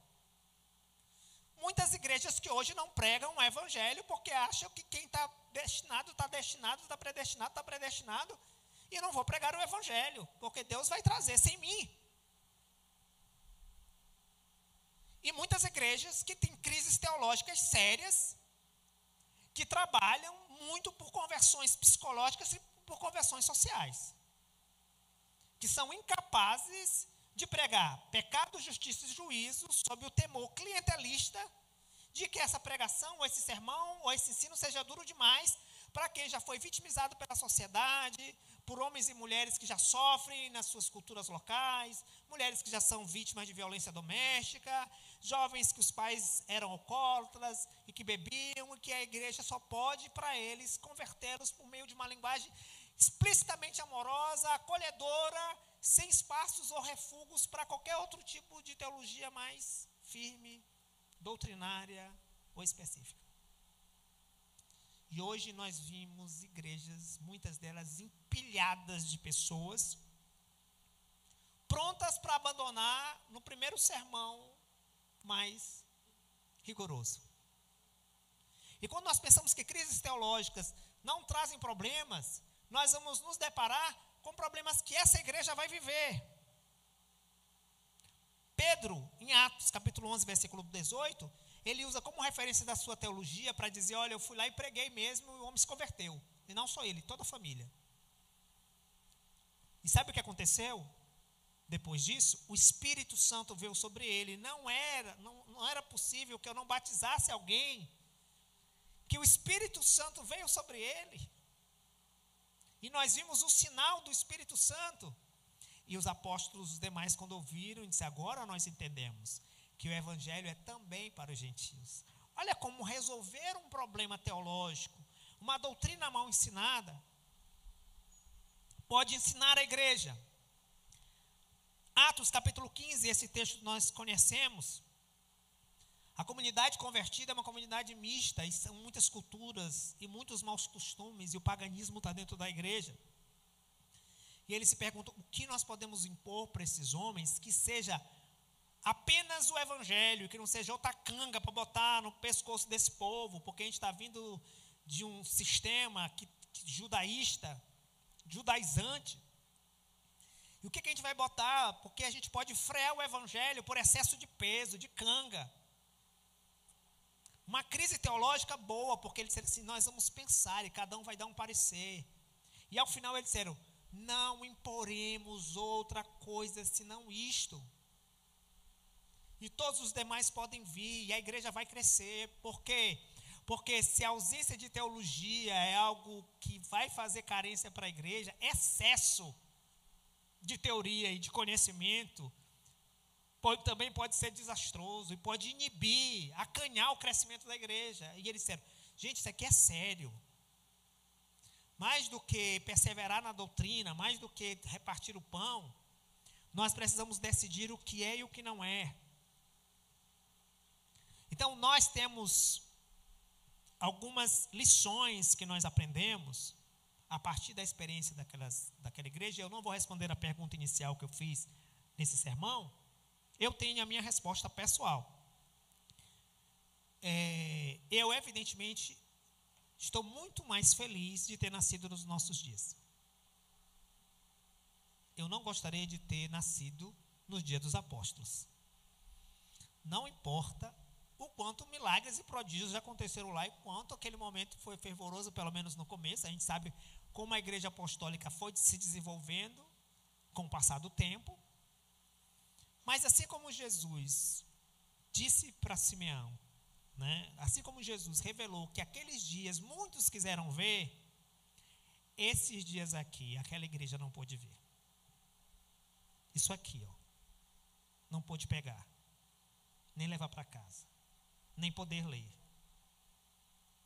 Muitas igrejas que hoje não pregam o evangelho porque acham que quem está destinado, está destinado, está predestinado, e não vou pregar o evangelho, porque Deus vai trazer sem mim. E muitas igrejas que têm crises teológicas sérias, que trabalham muito por conversões psicológicas e por conversões sociais, que são incapazes de pregar pecado, justiça e juízo sob o temor clientelista de que essa pregação, ou esse sermão, ou esse ensino seja duro demais para quem já foi vitimizado pela sociedade, por homens e mulheres que já sofrem nas suas culturas locais, mulheres que já são vítimas de violência doméstica, jovens que os pais eram alcoólatras e que bebiam, e que a igreja só pode, para eles, convertê-los por meio de uma linguagem explicitamente amorosa, acolhedora, sem espaços ou refugos para qualquer outro tipo de teologia mais firme, doutrinária ou específica. E hoje nós vimos igrejas, muitas delas empilhadas de pessoas, prontas para abandonar no primeiro sermão mais rigoroso. E quando nós pensamos que crises teológicas não trazem problemas, nós vamos nos deparar com problemas que essa igreja vai viver. Pedro, em Atos capítulo 11, versículo 18, ele usa como referência da sua teologia para dizer, olha, eu fui lá e preguei mesmo, e o homem se converteu. E não só ele, toda a família. E sabe o que aconteceu? Depois disso, o Espírito Santo veio sobre ele. Não era possível que eu não batizasse alguém, que o Espírito Santo veio sobre ele. E nós vimos o sinal do Espírito Santo. E os apóstolos, os demais, quando ouviram, disseram, agora nós entendemos que o evangelho é também para os gentios. Olha como resolver um problema teológico, uma doutrina mal ensinada, pode ensinar a igreja. Atos capítulo 15, esse texto nós conhecemos. A comunidade convertida é uma comunidade mista, e são muitas culturas e muitos maus costumes, e o paganismo está dentro da igreja. E eles se perguntam, o que nós podemos impor para esses homens que seja apenas o evangelho, que não seja outra canga para botar no pescoço desse povo, porque a gente está vindo de um sistema judaizante. E o que a gente vai botar? Porque a gente pode frear o evangelho por excesso de peso, de canga. Uma crise teológica boa, porque eles disseram assim, nós vamos pensar e cada um vai dar um parecer. E ao final eles disseram, não imporemos outra coisa senão isto. E todos os demais podem vir, e a igreja vai crescer. Por quê? Porque se a ausência de teologia é algo que vai fazer carência para a igreja, excesso de teoria e de conhecimento também pode ser desastroso e pode inibir, acanhar o crescimento da igreja. E eles disseram, gente, isso aqui é sério. Mais do que perseverar na doutrina, mais do que repartir o pão, nós precisamos decidir o que é e o que não é. Então, nós temos algumas lições que nós aprendemos a partir da experiência daquela igreja. Eu não vou responder a pergunta inicial que eu fiz nesse sermão. Eu tenho a minha resposta pessoal. Eu, evidentemente, estou muito mais feliz de ter nascido nos nossos dias. Eu não gostaria de ter nascido nos dias dos apóstolos. Não importa o quanto milagres e prodígios já aconteceram lá e quanto aquele momento foi fervoroso, pelo menos no começo. A gente sabe como a igreja apostólica foi se desenvolvendo com o passar do tempo. Mas assim como Jesus disse para Simeão, né? Assim como Jesus revelou que aqueles dias muitos quiseram ver, esses dias aqui, aquela igreja não pôde ver. Isso aqui, ó, não pôde pegar, nem levar para casa, nem poder ler.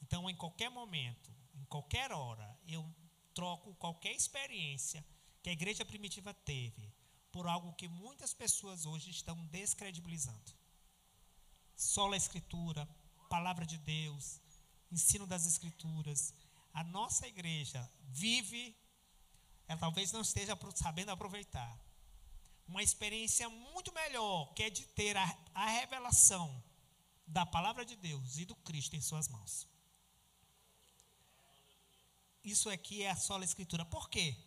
Então, em qualquer momento, em qualquer hora, eu troco qualquer experiência que a igreja primitiva teve por algo que muitas pessoas hoje estão descredibilizando. Sola Escritura, Palavra de Deus, ensino das Escrituras. A nossa igreja vive, ela talvez não esteja sabendo aproveitar, uma experiência muito melhor, que é de ter a revelação da Palavra de Deus e do Cristo em suas mãos. Isso aqui é a sola Escritura. Por quê?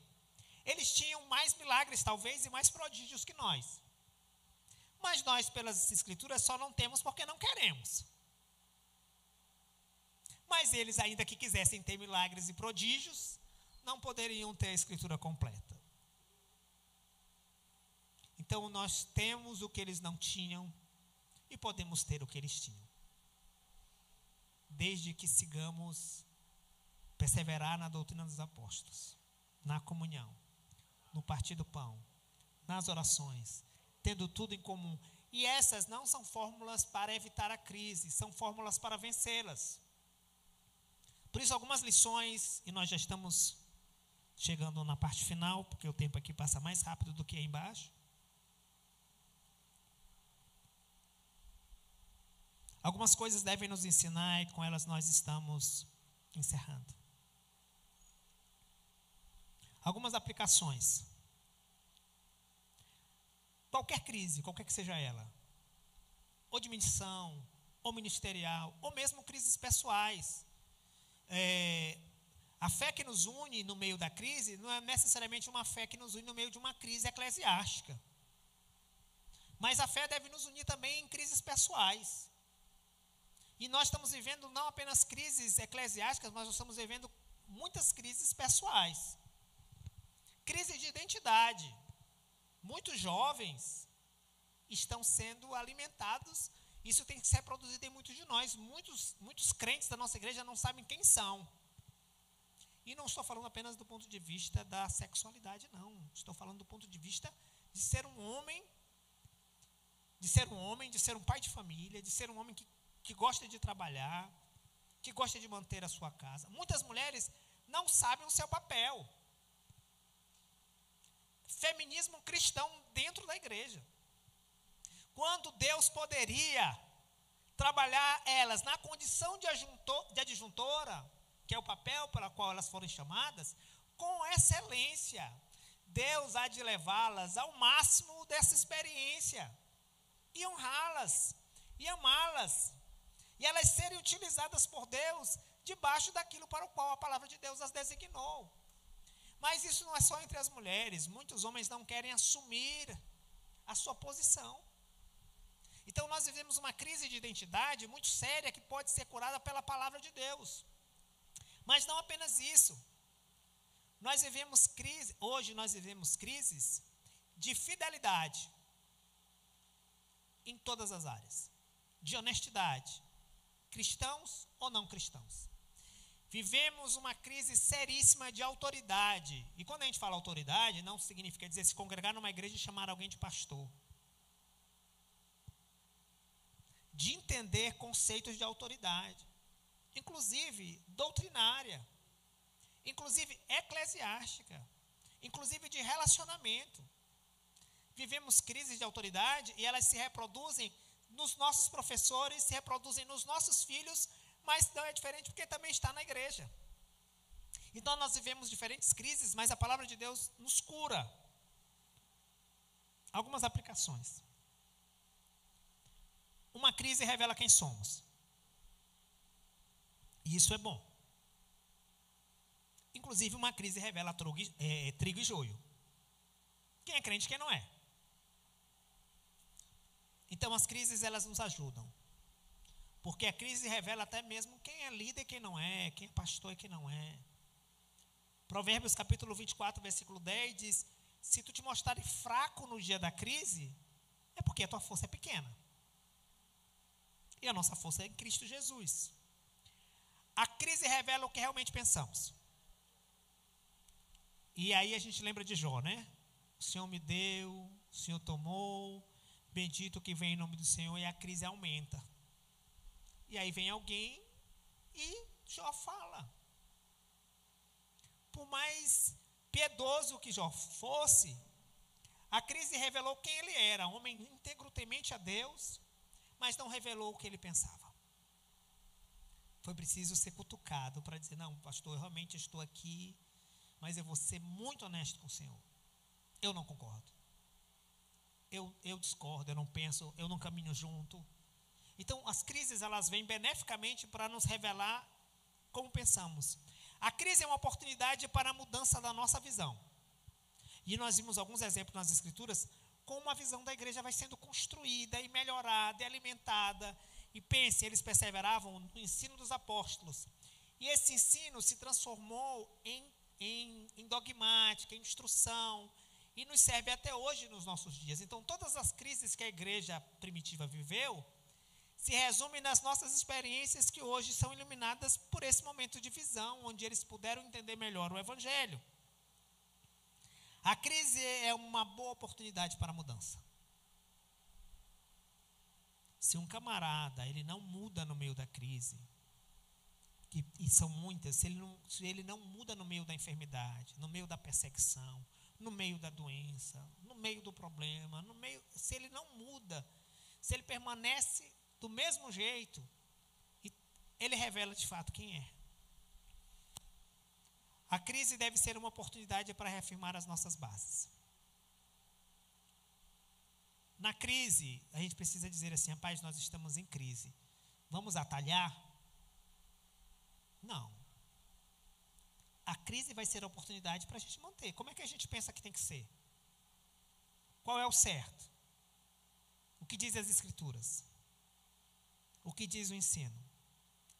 Eles tinham mais milagres, talvez, e mais prodígios que nós. Mas nós, pelas Escrituras, só não temos porque não queremos. Mas eles, ainda que quisessem ter milagres e prodígios, não poderiam ter a Escritura completa. Então, nós temos o que eles não tinham e podemos ter o que eles tinham. Desde que sigamos perseverar na doutrina dos apóstolos, na comunhão, no partir do pão, nas orações, tendo tudo em comum. E essas não são fórmulas para evitar a crise, são fórmulas para vencê-las. Por isso, algumas lições, e nós já estamos chegando na parte final, porque o tempo aqui passa mais rápido do que aí embaixo. Algumas coisas devem nos ensinar e com elas nós estamos encerrando. Algumas aplicações. Qualquer crise, qualquer que seja ela, ou de missão, ou ministerial, ou mesmo crises pessoais. A fé que nos une no meio da crise não é necessariamente uma fé que nos une no meio de uma crise eclesiástica. Mas a fé deve nos unir também em crises pessoais. E nós estamos vivendo não apenas crises eclesiásticas, mas nós estamos vivendo muitas crises pessoais. Crise de identidade. Muitos jovens estão sendo alimentados. Isso tem que ser reproduzido em muitos de nós. Muitos crentes da nossa igreja não sabem quem são. E não estou falando apenas do ponto de vista da sexualidade, não. Estou falando do ponto de vista de ser um homem, de ser um pai de família, de ser um homem que gosta de trabalhar, que gosta de manter a sua casa. Muitas mulheres não sabem o seu papel. Feminismo cristão dentro da igreja. Quando Deus poderia trabalhar elas na condição de adjuntora, que é o papel para o qual elas foram chamadas, com excelência, Deus há de levá-las ao máximo dessa experiência, e honrá-las, e amá-las, e elas serem utilizadas por Deus debaixo daquilo para o qual a palavra de Deus as designou. Mas isso não é só entre as mulheres. Muitos homens não querem assumir a sua posição. Então nós vivemos uma crise de identidade muito séria que pode ser curada pela palavra de Deus. Mas não apenas isso. Hoje nós vivemos crises de fidelidade em todas as áreas. De honestidade, cristãos ou não cristãos. Vivemos uma crise seríssima de autoridade. E quando a gente fala autoridade, não significa dizer se congregar numa igreja e chamar alguém de pastor. De entender conceitos de autoridade, inclusive doutrinária, inclusive eclesiástica, inclusive de relacionamento. Vivemos crises de autoridade e elas se reproduzem nos nossos professores, se reproduzem nos nossos filhos, mas não é diferente porque também está na igreja. Então nós vivemos diferentes crises, mas a palavra de Deus nos cura. Algumas aplicações. Uma crise revela quem somos. E isso é bom. Inclusive uma crise revela trigo e joio. Quem é crente e quem não é. Então as crises elas nos ajudam. Porque a crise revela até mesmo quem é líder e quem não é, quem é pastor e quem não é. Provérbios capítulo 24, versículo 10 diz: se tu te mostrares fraco no dia da crise, é porque a tua força é pequena. E a nossa força é em Cristo Jesus. A crise revela o que realmente pensamos. E aí a gente lembra de Jó, né? O Senhor me deu, o Senhor tomou, bendito que vem em nome do Senhor, e a crise aumenta. E aí vem alguém e Jó fala. Por mais piedoso que Jó fosse, a crise revelou quem ele era, homem íntegro, temente a Deus, mas não revelou o que ele pensava. Foi preciso ser cutucado para dizer: não, pastor, eu realmente estou aqui, mas eu vou ser muito honesto com o Senhor. Eu não concordo. Eu discordo, eu não penso, eu não caminho junto. Então, as crises, elas vêm beneficamente para nos revelar como pensamos. A crise é uma oportunidade para a mudança da nossa visão. E nós vimos alguns exemplos nas Escrituras, como a visão da igreja vai sendo construída e melhorada e alimentada. E pense, eles perseveravam no ensino dos apóstolos. E esse ensino se transformou em dogmática, em instrução, e nos serve até hoje nos nossos dias. Então, todas as crises que a igreja primitiva viveu se resumem nas nossas experiências, que hoje são iluminadas por esse momento de visão, onde eles puderam entender melhor o Evangelho. A crise é uma boa oportunidade para a mudança. Se um camarada, ele não muda no meio da crise, e são muitas, se ele não muda no meio da enfermidade, no meio da perseguição, no meio da doença, no meio do problema, se ele não muda, se ele permanece do mesmo jeito, ele revela de fato quem é. A crise deve ser uma oportunidade para reafirmar as nossas bases. Na crise, a gente precisa dizer assim: rapaz, nós estamos em crise, vamos atalhar? Não. A crise vai ser a oportunidade para a gente manter. Como é que a gente pensa que tem que ser? Qual é o certo? O que diz as Escrituras? O que diz o ensino?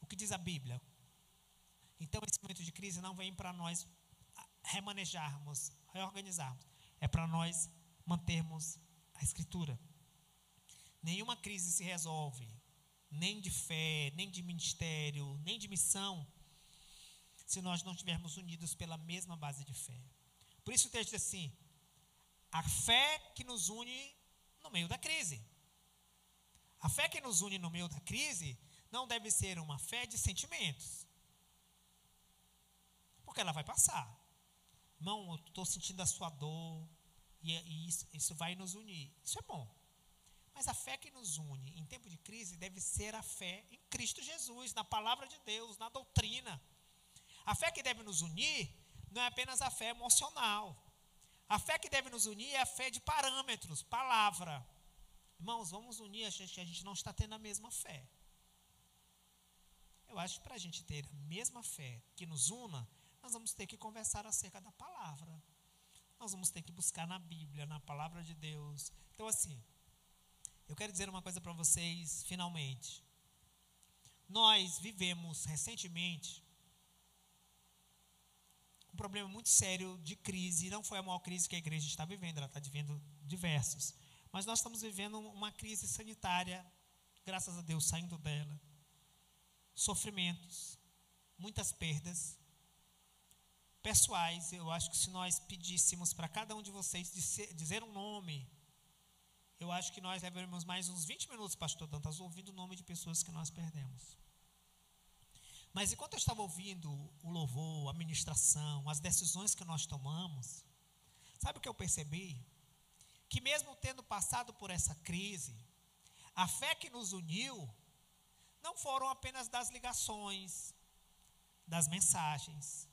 O que diz a Bíblia? Então, esse momento de crise não vem para nós remanejarmos, reorganizarmos. É para nós mantermos a Escritura. Nenhuma crise se resolve, nem de fé, nem de ministério, nem de missão, se nós não estivermos unidos pela mesma base de fé. Por isso o texto diz assim: a fé que nos une no meio da crise. A fé que nos une no meio da crise não deve ser uma fé de sentimentos, porque ela vai passar. Irmão, eu estou sentindo a sua dor, e isso vai nos unir. Isso é bom. Mas a fé que nos une em tempo de crise deve ser a fé em Cristo Jesus, na palavra de Deus, na doutrina. A fé que deve nos unir não é apenas a fé emocional. A fé que deve nos unir é a fé de parâmetros, palavra. Irmãos, vamos unir, a gente não está tendo a mesma fé. Eu acho que para a gente ter a mesma fé que nos una, nós vamos ter que conversar acerca da palavra. Nós vamos ter que buscar na Bíblia, na palavra de Deus. Então, assim, eu quero dizer uma coisa para vocês, finalmente. Nós vivemos recentemente um problema muito sério de crise. Não foi a maior crise que a igreja está vivendo, ela está vivendo diversos. Mas nós estamos vivendo uma crise sanitária, graças a Deus, saindo dela. Sofrimentos, muitas perdas pessoais. Eu acho que se nós pedíssemos para cada um de vocês dizer um nome, eu acho que nós levaremos mais uns 20 minutos, pastor Dantas, ouvindo o nome de pessoas que nós perdemos. Mas enquanto eu estava ouvindo o louvor, a ministração, as decisões que nós tomamos, sabe o que eu percebi? Que mesmo tendo passado por essa crise, a fé que nos uniu não foram apenas das ligações, das mensagens,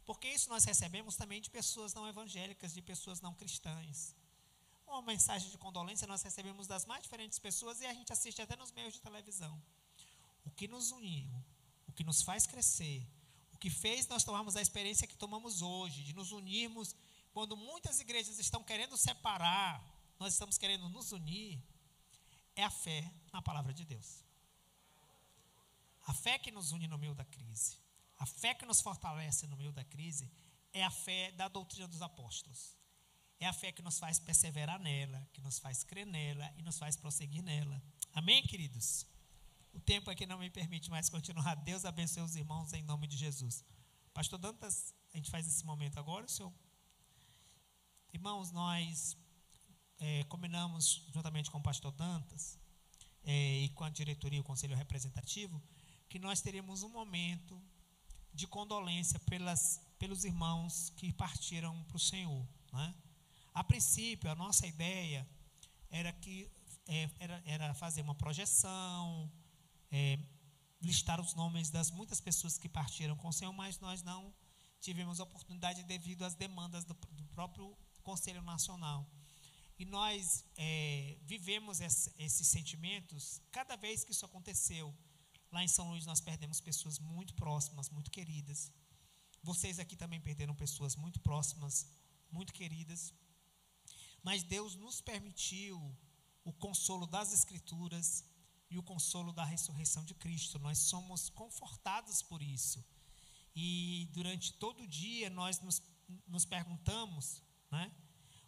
porque isso nós recebemos também de pessoas não evangélicas, de pessoas não cristãs. Uma mensagem de condolência nós recebemos das mais diferentes pessoas, e a gente assiste até nos meios de televisão. O que nos uniu, o que nos faz crescer, o que fez nós tomarmos a experiência que tomamos hoje, de nos unirmos, quando muitas igrejas estão querendo separar, nós estamos querendo nos unir, é a fé na palavra de Deus. A fé que nos une no meio da crise, a fé que nos fortalece no meio da crise, é a fé da doutrina dos apóstolos. É a fé que nos faz perseverar nela, que nos faz crer nela e nos faz prosseguir nela. Amém, queridos? O tempo aqui não me permite mais continuar. Deus abençoe os irmãos em nome de Jesus. Pastor Dantas, a gente faz esse momento agora, senhor? Irmãos, nós combinamos juntamente com o pastor Dantas e com a diretoria e o conselho representativo que nós teríamos um momento de condolência pelos irmãos que partiram para o Senhor, né? A princípio, a nossa ideia era fazer uma projeção, listar os nomes das muitas pessoas que partiram com o Senhor, mas nós não tivemos oportunidade devido às demandas do próprio Conselho Nacional. E nós vivemos esses sentimentos cada vez que isso aconteceu. Lá em São Luís nós perdemos pessoas muito próximas, muito queridas. Vocês aqui também perderam pessoas muito próximas, muito queridas. Mas Deus nos permitiu o consolo das Escrituras e o consolo da ressurreição de Cristo. Nós somos confortados por isso. E durante todo o dia nós nos perguntamos, né,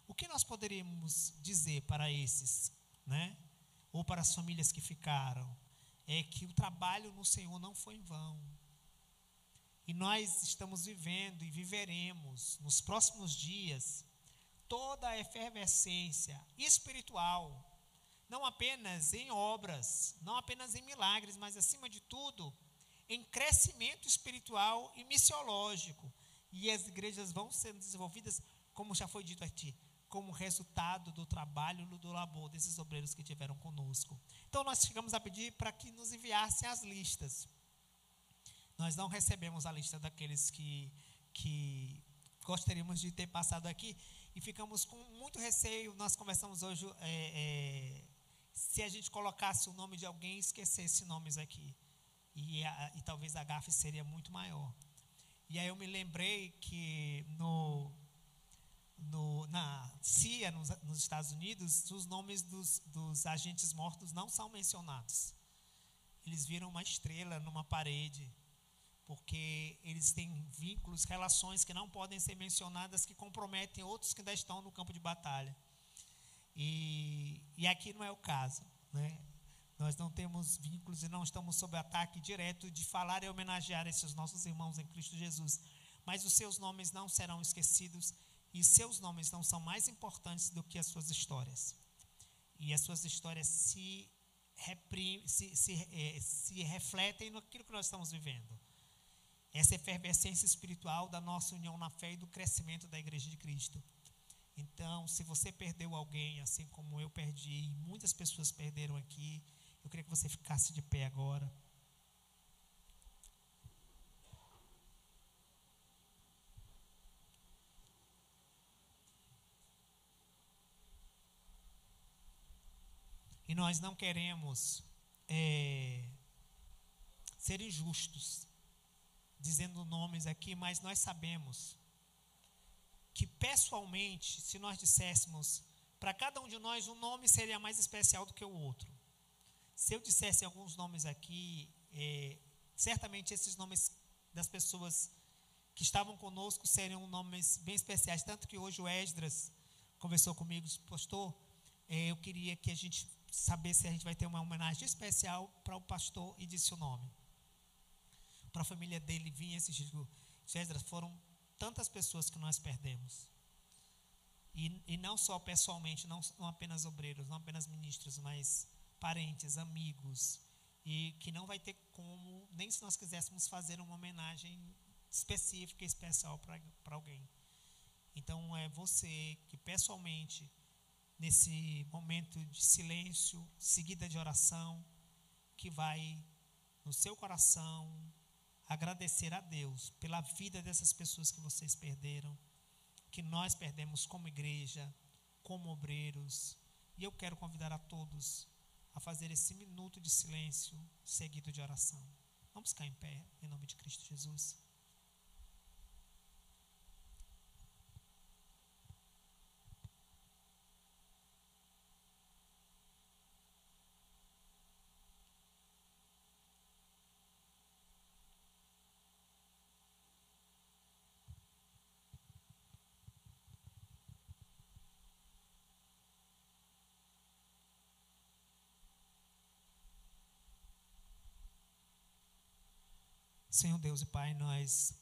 o que nós poderíamos dizer para esses, né, ou para as famílias que ficaram. É que o trabalho no Senhor não foi em vão. E nós estamos vivendo e viveremos nos próximos dias toda a efervescência espiritual, não apenas em obras, não apenas em milagres, mas acima de tudo, em crescimento espiritual e missiológico. E as igrejas vão sendo desenvolvidas, como já foi dito aqui, como resultado do trabalho, do labor desses obreiros que tiveram conosco. Então nós chegamos a pedir para que nos enviassem as listas. Nós não recebemos a lista daqueles que gostaríamos de ter passado aqui e ficamos com muito receio. Nós conversamos hoje, se a gente colocasse o nome de alguém, esquecesse nomes aqui. E talvez a gafe seria muito maior. E aí eu me lembrei que na CIA, nos Estados Unidos, os nomes dos agentes mortos não são mencionados. Eles viram uma estrela numa parede, porque eles têm vínculos, relações que não podem ser mencionadas, que comprometem outros que ainda estão no campo de batalha. E aqui não é o caso, né? Nós não temos vínculos e não estamos sob ataque direto de falar e homenagear esses nossos irmãos em Cristo Jesus. Mas os seus nomes não serão esquecidos e seus nomes não são mais importantes do que as suas histórias. E as suas histórias se refletem naquilo que nós estamos vivendo. Essa efervescência espiritual da nossa união na fé e do crescimento da Igreja de Cristo. Então, se você perdeu alguém, assim como eu perdi, e muitas pessoas perderam aqui, eu queria que você ficasse de pé agora. E nós não queremos ser injustos, dizendo nomes aqui, mas nós sabemos que pessoalmente, se nós disséssemos para cada um de nós, um nome seria mais especial do que o outro. Se eu dissesse alguns nomes aqui, certamente esses nomes das pessoas que estavam conosco seriam nomes bem especiais, tanto que hoje o Esdras conversou comigo, disse: pastor, eu queria que a gente saber se a gente vai ter uma homenagem especial para o pastor, e disse o nome. Para a família dele vinha esse tipo. César, foram tantas pessoas que nós perdemos. E não só pessoalmente, não apenas obreiros, não apenas ministros, mas parentes, amigos. E que não vai ter como, nem se nós quiséssemos fazer uma homenagem específica e especial para alguém. Então é você que pessoalmente, nesse momento de silêncio, seguida de oração, que vai no seu coração agradecer a Deus pela vida dessas pessoas que vocês perderam, que nós perdemos como igreja, como obreiros. E eu quero convidar a todos a fazer esse minuto de silêncio seguido de oração. Vamos ficar em pé, em nome de Cristo Jesus. Senhor Deus e Pai, nós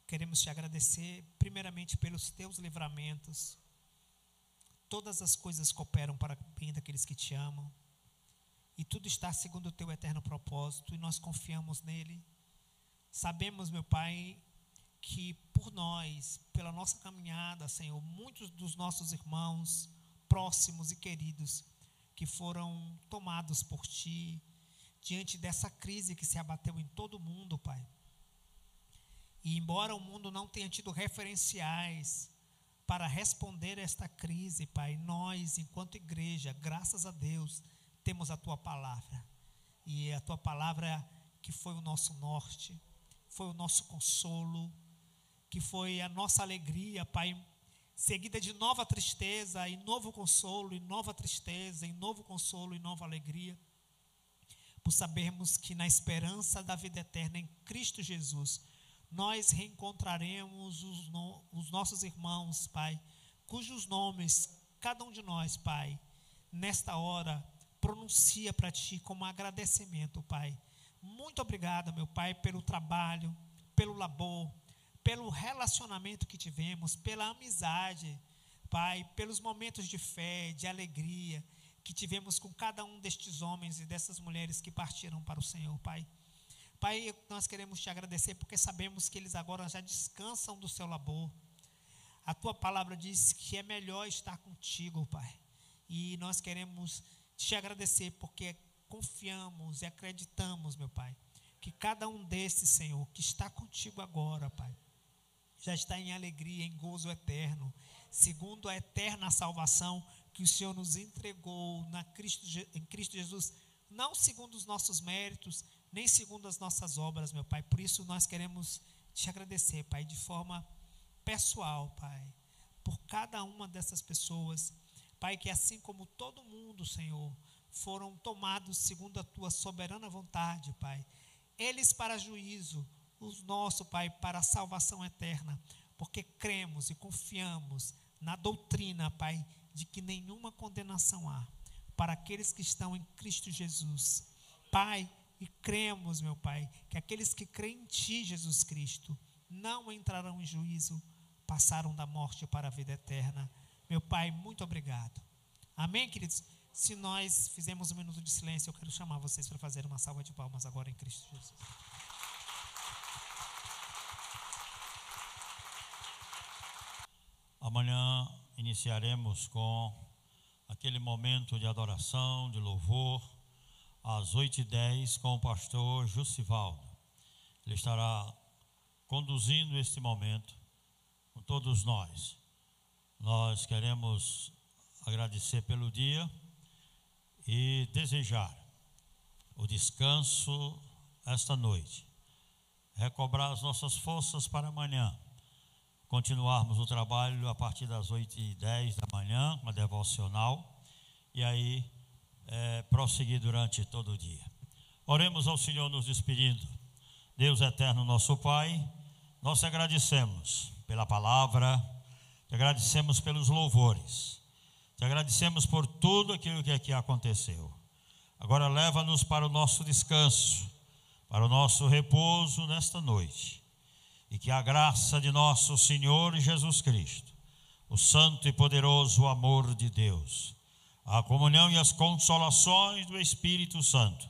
queremos te agradecer primeiramente pelos teus livramentos. Todas as coisas cooperam para o bem daqueles que te amam. E tudo está segundo o teu eterno propósito, e nós confiamos nele. Sabemos, meu Pai, que por nós, pela nossa caminhada, Senhor, muitos dos nossos irmãos próximos e queridos que foram tomados por ti, diante dessa crise que se abateu em todo o mundo, Pai. E embora o mundo não tenha tido referenciais para responder a esta crise, Pai, nós, enquanto igreja, graças a Deus, temos a Tua palavra. E a Tua palavra que foi o nosso norte, foi o nosso consolo, que foi a nossa alegria, Pai, seguida de nova tristeza e novo consolo, e nova tristeza e novo consolo e nova alegria, por sabermos que na esperança da vida eterna em Cristo Jesus, nós reencontraremos os nossos irmãos, Pai, cujos nomes, cada um de nós, Pai, nesta hora, pronuncia para Ti como agradecimento, Pai. Muito obrigado, meu Pai, pelo trabalho, pelo labor, pelo relacionamento que tivemos, pela amizade, Pai, pelos momentos de fé, de alegria que tivemos com cada um destes homens e dessas mulheres que partiram para o Senhor, Pai. Pai, nós queremos Te agradecer porque sabemos que eles agora já descansam do seu labor. A Tua palavra diz que é melhor estar contigo, Pai. E nós queremos Te agradecer porque confiamos e acreditamos, meu Pai, que cada um desses, Senhor, que está contigo agora, Pai, já está em alegria, em gozo eterno, segundo a eterna salvação que o Senhor nos entregou em Cristo Jesus, não segundo os nossos méritos, nem segundo as nossas obras, meu Pai. Por isso nós queremos Te agradecer, Pai, de forma pessoal, Pai, por cada uma dessas pessoas, Pai, que assim como todo mundo, Senhor, foram tomados segundo a Tua soberana vontade, Pai, eles para juízo, os nossos, Pai, para a salvação eterna, porque cremos e confiamos na doutrina, Pai, de que nenhuma condenação há para aqueles que estão em Cristo Jesus, Pai, e cremos, meu Pai, que aqueles que creem em Ti, Jesus Cristo, não entrarão em juízo, passaram da morte para a vida eterna. Meu Pai, muito obrigado. Amém, queridos? Se nós fizermos um minuto de silêncio, eu quero chamar vocês para fazer uma salva de palmas agora em Cristo Jesus. Amanhã iniciaremos com aquele momento de adoração, de louvor, às 8h10, com o pastor Jussivaldo. Ele estará conduzindo este momento com todos nós. Nós queremos agradecer pelo dia e desejar o descanso esta noite, recobrar as nossas forças para amanhã, continuarmos o trabalho a partir das 8h10 da manhã, uma devocional, e aí prosseguir durante todo o dia. Oremos ao Senhor nos despedindo. Deus eterno, nosso Pai, nós te agradecemos pela palavra, te agradecemos pelos louvores, te agradecemos por tudo aquilo que aqui aconteceu. Agora leva-nos para o nosso descanso, para o nosso repouso nesta noite, e que a graça de nosso Senhor Jesus Cristo, o santo e poderoso amor de Deus, a comunhão e as consolações do Espírito Santo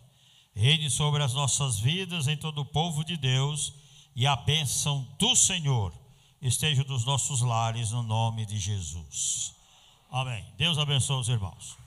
reine sobre as nossas vidas em todo o povo de Deus, e a bênção do Senhor esteja nos nossos lares, no nome de Jesus. Amém. Deus abençoe os irmãos.